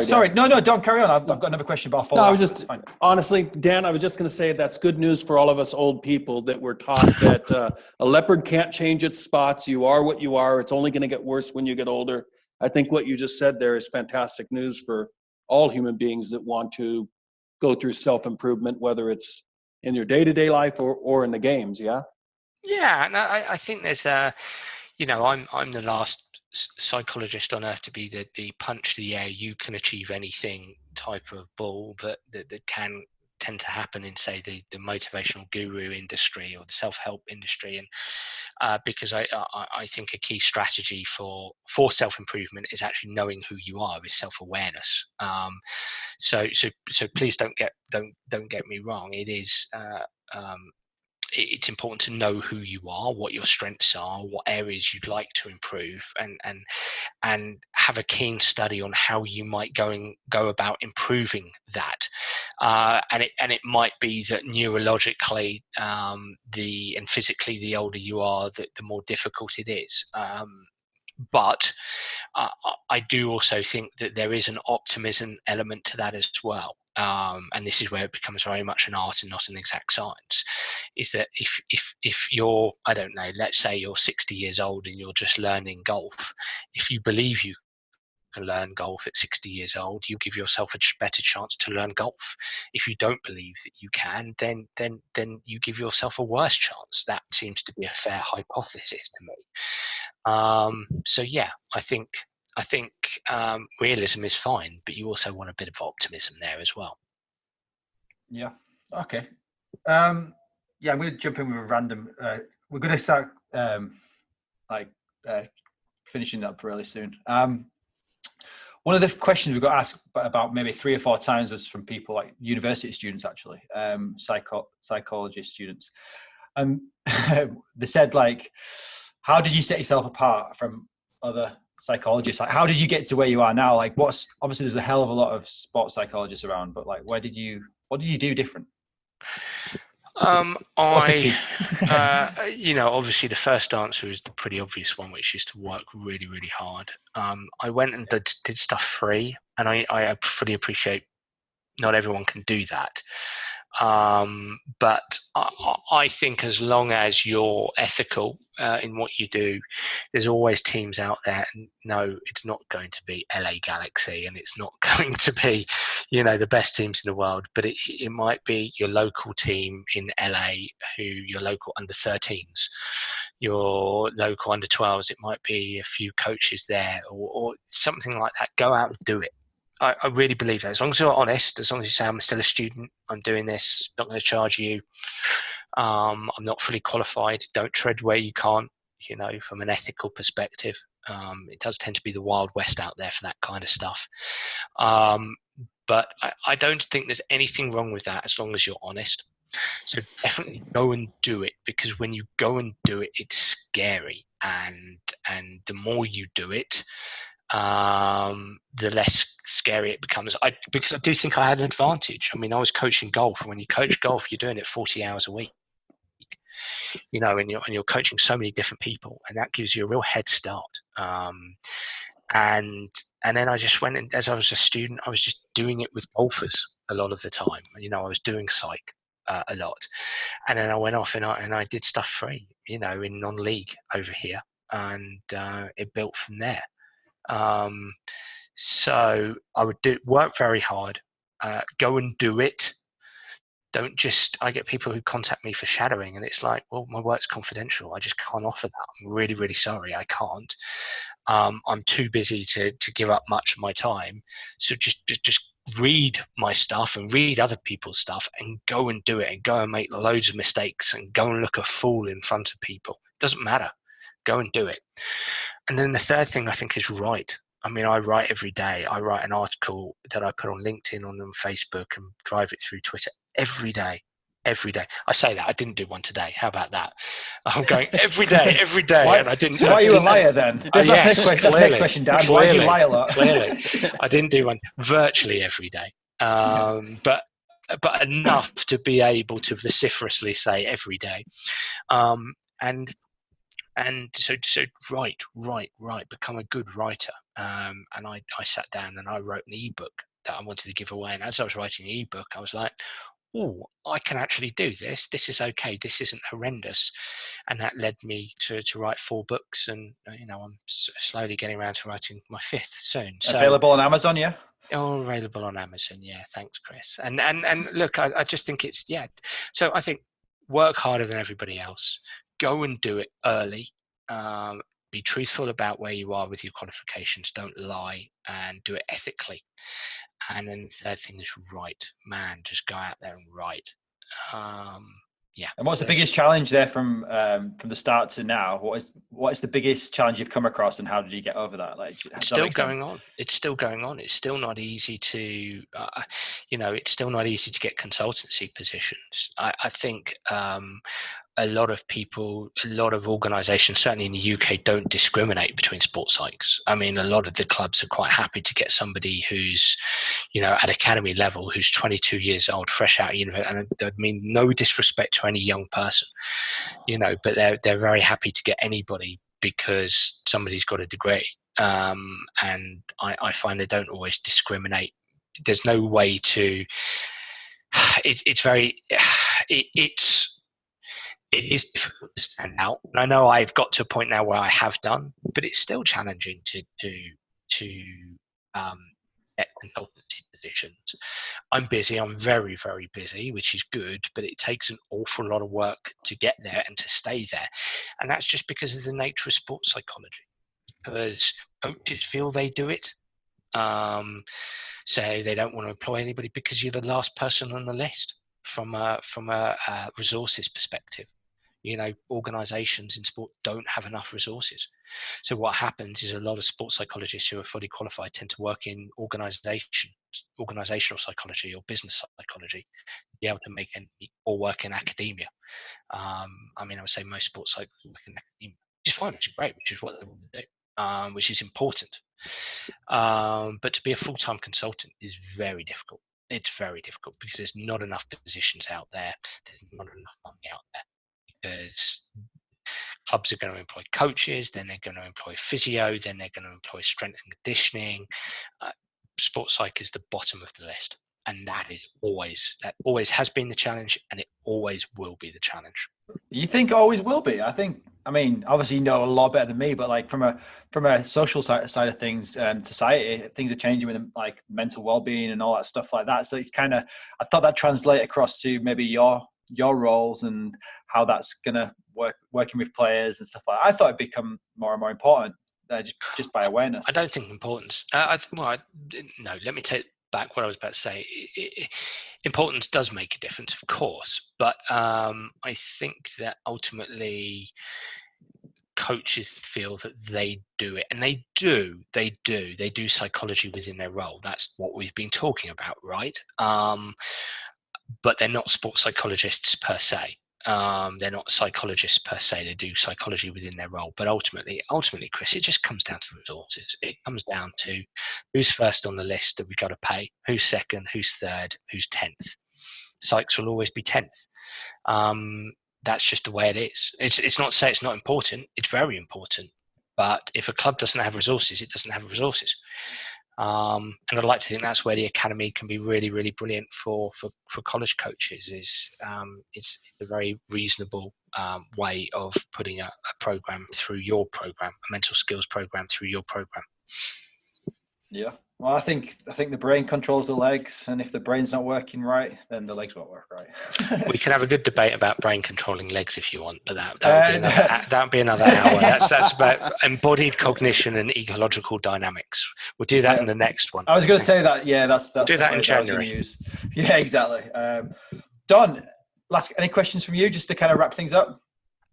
Sorry. No, don't carry on. I've got another question, but I'll follow. No, I was just honestly, Dan. I was just going to say that's good news for all of us old people that we're taught that a leopard can't change its spots. You are what you are. It's only going to get worse when you get older. I think what you just said there is fantastic news for all human beings that want to go through self-improvement, whether it's in your day-to-day life or in the games. Yeah. Yeah. And I think there's I'm the last psychologist on earth to be the punch the air, you can achieve anything type of bull that can tend to happen in, say, the motivational guru industry or the self-help industry. And because I think a key strategy for self-improvement is actually knowing who you are, is self-awareness. So please don't get me wrong. It is it's important to know who you are, what your strengths are, what areas you'd like to improve, and have a keen study on how you might go about improving that. And it might be that neurologically and physically, the older you are, the more difficult it is. But I do also think that there is an optimism element to that as well. And this is where it becomes very much an art and not an exact science, is that if you're, I don't know, let's say you're 60 years old and you're just learning golf, if you believe you can learn golf at 60 years old, you give yourself a better chance to learn golf. If you don't believe that you can, then you give yourself a worse chance. That seems to be a fair hypothesis to me. So yeah, I think realism is fine, but you also want a bit of optimism there as well. Yeah. Okay. I'm going to jump in with a random. We're going to start finishing up really soon. One of the questions we got asked about maybe 3 or 4 times was from people like university students, actually, psychologist students, and they said, like, how did you set yourself apart from other psychologists? Like, how did you get to where you are now? Like, obviously there's a hell of a lot of sports psychologists around, but like, what did you do different? What's the key? Obviously the first answer is the pretty obvious one, which is to work really, really hard. I went and did stuff free, and I fully appreciate not everyone can do that. But I think as long as you're ethical in what you do, there's always teams out there. No, it's not going to be LA Galaxy, and it's not going to be, the best teams in the world, but it might be your local team in LA, your local under 13s, your local under 12s. It might be a few coaches there or something like that. Go out and do it. I really believe that. As long as you're honest, as long as you say, I'm still a student, I'm doing this, not going to charge you, I'm not fully qualified, don't tread where you can't, you know, from an ethical perspective. It does tend to be the Wild West out there for that kind of stuff. But I don't think there's anything wrong with that as long as you're honest. So definitely go and do it, because when you go and do it, it's scary. And the more you do it, the less scary it becomes. Because I do think I had an advantage. I mean, I was coaching golf, and when you coach golf, you're doing it 40 hours a week. You know, and you're coaching so many different people, and that gives you a real head start. And then I just went, and as I was a student, I was just doing it with golfers a lot of the time. You know, I was doing psych a lot, and then I went off and I did stuff free, you know, in non-league over here, and it built from there. So I would work very hard, go and do it. Don't just, I get people who contact me for shadowing, and it's like, well, my work's confidential. I just can't offer that. I'm really, really sorry. I can't. I'm too busy to give up much of my time. So just read my stuff and read other people's stuff and go and do it, and go and make loads of mistakes and go and look a fool in front of people. It doesn't matter. Go and do it. And then the third thing I think is write. I mean, I write every day. I write an article that I put on LinkedIn, on Facebook, and drive it through Twitter every day. I say that, I didn't do one today. How about that? I'm going every day, and I didn't. So why are you a liar then? That's the next question, Dan. Why do you lie a lot? Clearly, I didn't do one virtually every day, but enough to be able to vociferously say every day, and so write, become a good writer. And I sat down and I wrote an ebook that I wanted to give away. And as I was writing the ebook, I was like, oh, I can actually do this. This is okay. This isn't horrendous. And that led me to write 4 books. And, you know, I'm slowly getting around to writing my 5th soon. So, available on Amazon, yeah? Oh, available on Amazon. Yeah. Thanks, Chris. And look, I just think it's, yeah. So I think work harder than everybody else. Go and do it early. Be truthful about where you are with your qualifications. Don't lie, and do it ethically. And then the third thing is write. Man, just go out there and write. Yeah. And what's the biggest challenge there from the start to now? What is the biggest challenge you've come across, and how did you get over that? Like, it's still going on. It's still going on. It's still not easy to, you know, it's still not easy to get consultancy positions. I think a lot of people, a lot of organisations, certainly in the UK, don't discriminate between sports psychs. I mean, a lot of the clubs are quite happy to get somebody who's, you know, at academy level, who's 22 years old, fresh out of university. And I mean, no disrespect to any young person, you know, but they're very happy to get anybody because somebody's got a degree. And I find they don't always discriminate. There's no way to. It is difficult to stand out. And I know I've got to a point now where I have done, but it's still challenging to get consultancy positions. I'm busy. I'm very, very busy, which is good, but it takes an awful lot of work to get there and to stay there. And that's just because of the nature of sports psychology, because coaches feel they do it. So they don't want to employ anybody because you're the last person on the list from a resources perspective. You know, organisations in sport don't have enough resources. So what happens is a lot of sports psychologists who are fully qualified tend to work in organisational psychology or business psychology, be able to make or work in academia. I mean, I would say most sports psychologists work in academia, which is fine, which is great, which is what they want to do, which is important. But to be a full-time consultant is very difficult. It's very difficult because there's not enough positions out there. There's not enough money out there. Because clubs are going to employ coaches, then they're going to employ physio, then they're going to employ strength and conditioning. Sports psych is the bottom of the list, and that always has been the challenge, and it always will be the challenge. You think always will be? I mean, obviously you know a lot better than me, but like from a social side of things, society, things are changing with like mental well-being and all that stuff like that. So it's kind of, I thought that translate across to maybe your roles and how that's going to working with players and stuff like that. I thought it'd become more and more important just by awareness. I don't think importance. No, let me take back what I was about to say. Importance does make a difference, of course, but I think that ultimately coaches feel that they do it, and they do psychology within their role. That's what we've been talking about, right? But they're not sports psychologists per se. They're not psychologists per se. They do psychology within their role. But ultimately, Chris, it just comes down to resources. It comes down to who's first on the list that we got to pay, who's second, who's third, who's 10th. Psychs will always be 10th. That's just the way it is. It's not to say it's not important. It's very important. But if a club doesn't have resources, it doesn't have resources. And I'd like to think that's where the academy can be really, really brilliant for college coaches. It's a very reasonable way of putting a program through your program, a mental skills program through your program. Yeah. Well, I think the brain controls the legs, and if the brain's not working right, then the legs won't work right. We can have a good debate about brain controlling legs if you want, but that would be another hour. That's about embodied cognition and ecological dynamics. We'll do that in the next one. I was going to say that. Yeah, that's we'll do that in January. Yeah, exactly. Don, any questions from you, just to kind of wrap things up?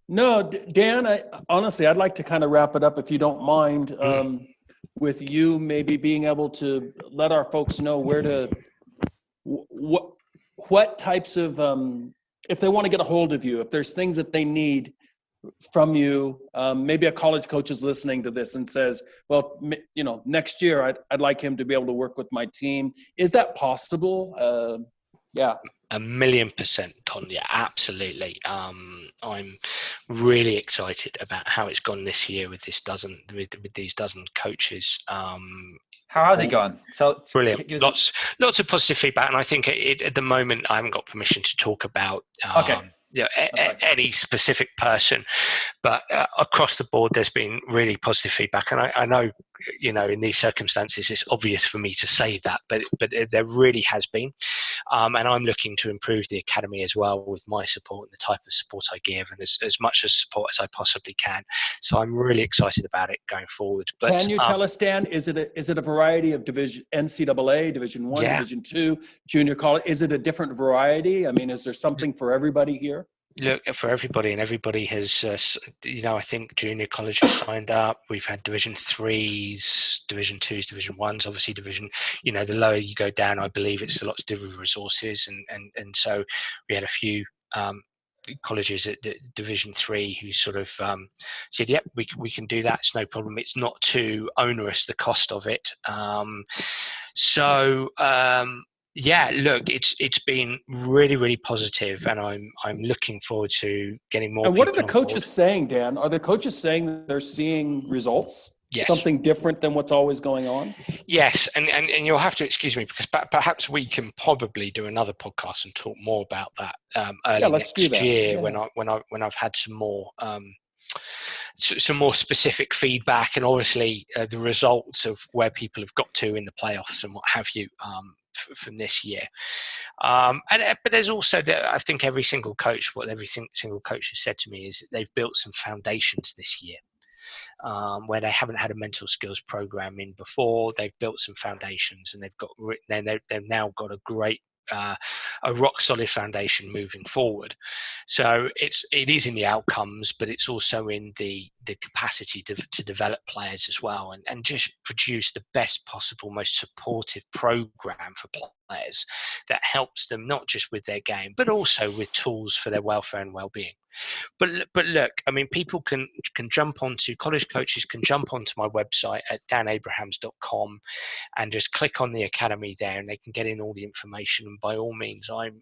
No, Dan. Honestly, I'd like to kind of wrap it up if you don't mind. With you maybe being able to let our folks know where to, what types of, if they want to get a hold of you, if there's things that they need from you, maybe a college coach is listening to this and says, well, next year I'd like him to be able to work with my team. Is that possible? Yeah. 1,000,000%, Don. Yeah, absolutely. I'm really excited about how it's gone this year with these dozen coaches. How has it gone? So brilliant. Lots of positive feedback, and I think at the moment I haven't got permission to talk about any specific person, but across the board there's been really positive feedback, and I know in these circumstances it's obvious for me to say that, but there really has been, and I'm looking to improve the academy as well with my support and the type of support I give, and as much as support as I possibly can. So I'm really excited about it going forward. But can you tell us, Dan, is it a variety of division, NCAA, Division 1, Division 2, junior college? Is it a different variety? I mean, is there something for everybody here? Look, for everybody, and everybody has, I think junior college has signed up. We've had Division 3s, Division 2s, Division 1s, obviously Division, the lower you go down, I believe it's a lot to do with resources. And so we had a few colleges at Division 3 who sort of said, yep, we can do that. It's no problem. It's not too onerous, the cost of it. Yeah, look, it's been really, really positive, and I'm looking forward to getting more. And what are the coaches saying, Dan? Are the coaches saying that they're seeing results? Yes. Something different than what's always going on? Yes, and you'll have to excuse me because perhaps we can probably do another podcast and talk more about that early next year when I've had some more specific feedback, and obviously the results of where people have got to in the playoffs and what have you. From this year, but there's also I think every single coach has said to me is that they've built some foundations this year where they haven't had a mental skills program in before. They've built some foundations, and they've now got a great a rock solid foundation moving forward. So it is in the outcomes, but it's also in the capacity to develop players as well, and just produce the best possible, most supportive program for players that helps them not just with their game, but also with tools for their welfare and well-being. But look, I mean, people can jump onto, college coaches can jump onto my website at danabrahams.com and just click on the academy there, and they can get in all the information. And by all means, I'm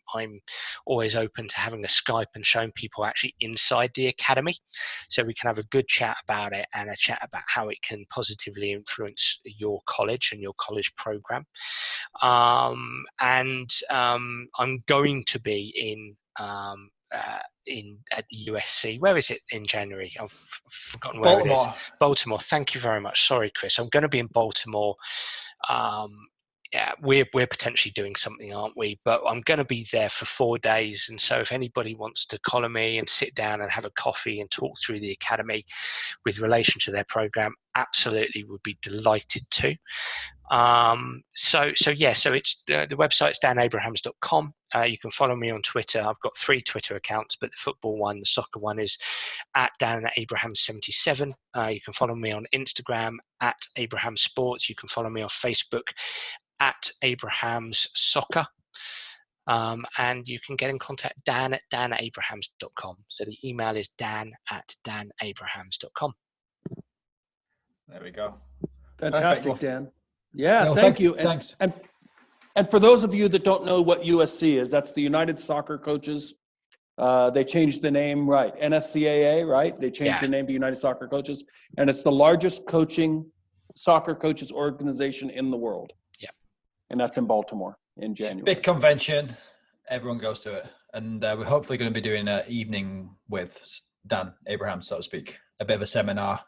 always open to having a Skype and showing people actually inside the academy, so we can have a good chat about it and a chat about how it can positively influence your college and your college program. I'm going to be at the USC. Where is it in January? I've forgotten where Baltimore. It is. Baltimore. Thank you very much. Sorry, Chris. I'm going to be in Baltimore. We're potentially doing something, aren't we? But I'm going to be there for 4 days. And so if anybody wants to collar me and sit down and have a coffee and talk through the academy with relation to their program, absolutely would be delighted to. So it's the website's danabrahams.com. You can follow me on Twitter. I've got 3 Twitter accounts, but the football one, the soccer one is at Dan@Abraham77. You can follow me on Instagram at Abraham Sports. You can follow me on Facebook at Abraham's Soccer. And you can get in contact Dan@danabrahams.com. So the email is Dan@danabrahams.com. There we go. Fantastic, Perfect. Dan. Yeah, No, thank you. Thanks. And for those of you that don't know what USC is, that's the United Soccer Coaches. They changed the name, right? NSCAA, right? They changed the name to United Soccer Coaches, and it's the largest soccer coaches organization in the world. Yeah, and that's in Baltimore in January. Big convention. Everyone goes to it, and we're hopefully going to be doing an evening with Dan Abraham, so to speak, a bit of a seminar,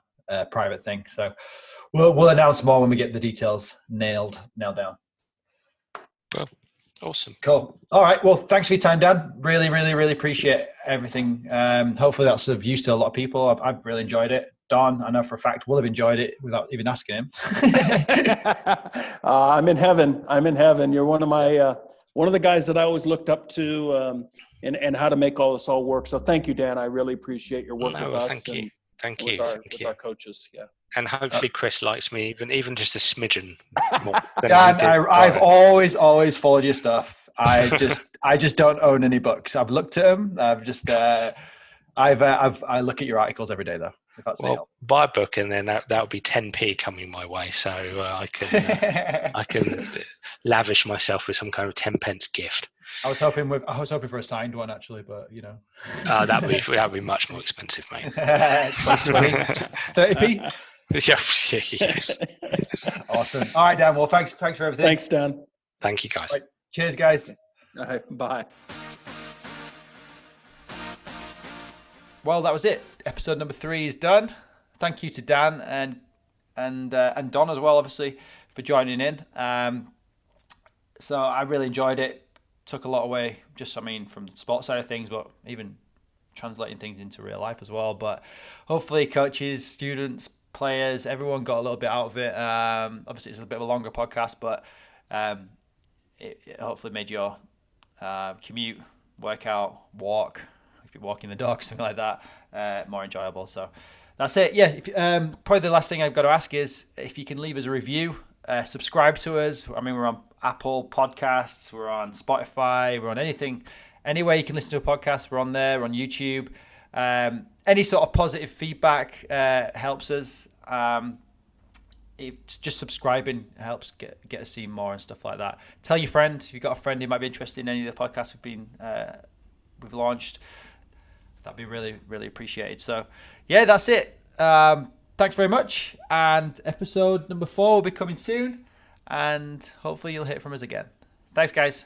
private thing. So we'll announce more when we get the details nailed down. Well, awesome. Cool. All right. Well, thanks for your time, Dan. Really, really, really appreciate everything. Hopefully that's of use to a lot of people. I've really enjoyed it. Don, I know for a fact, will have enjoyed it without even asking him. I'm in heaven. You're one of the guys that I always looked up to, and how to make all this all work. So thank you, Dan. I really appreciate your work with us. Thank you. With our coaches. Yeah. And hopefully Chris likes me even just a smidgen more. Dan, I've always followed your stuff. I just don't own any books. I've looked at them. I look at your articles every day though. If that's buy a book and then that would be 10p coming my way. So I can lavish myself with some kind of 10p gift. I was hoping for a signed one actually, but you know. That'd be much more expensive, mate. 30p. Yes. Awesome. All right, Dan. Well, thanks for everything. Thanks, Dan. Thank you, guys. Right. Cheers, guys. All right, bye. Well, that was it. Episode number 3 is done. Thank you to Dan and Don as well, obviously, for joining in. So I really enjoyed it. Took a lot away, from the sports side of things, but even translating things into real life as well. But hopefully, coaches, students, players, everyone got a little bit out of it. Obviously, it's a bit of a longer podcast, but it hopefully made your commute, workout, walk, if you're walking the dog, something like that, more enjoyable. So that's it. Yeah, probably the last thing I've got to ask is if you can leave us a review, subscribe to us. I mean, we're on Apple Podcasts, we're on Spotify, we're on anywhere you can listen to a podcast, we're on there, we're on YouTube. Any sort of positive feedback helps us. Just subscribing helps get to see more and stuff like that. Tell your friend if you've got a friend who might be interested in any of the podcasts we've launched. That'd be really, really appreciated. So, yeah, that's it. Thanks very much. And episode number 4 will be coming soon. And hopefully you'll hear from us again. Thanks, guys.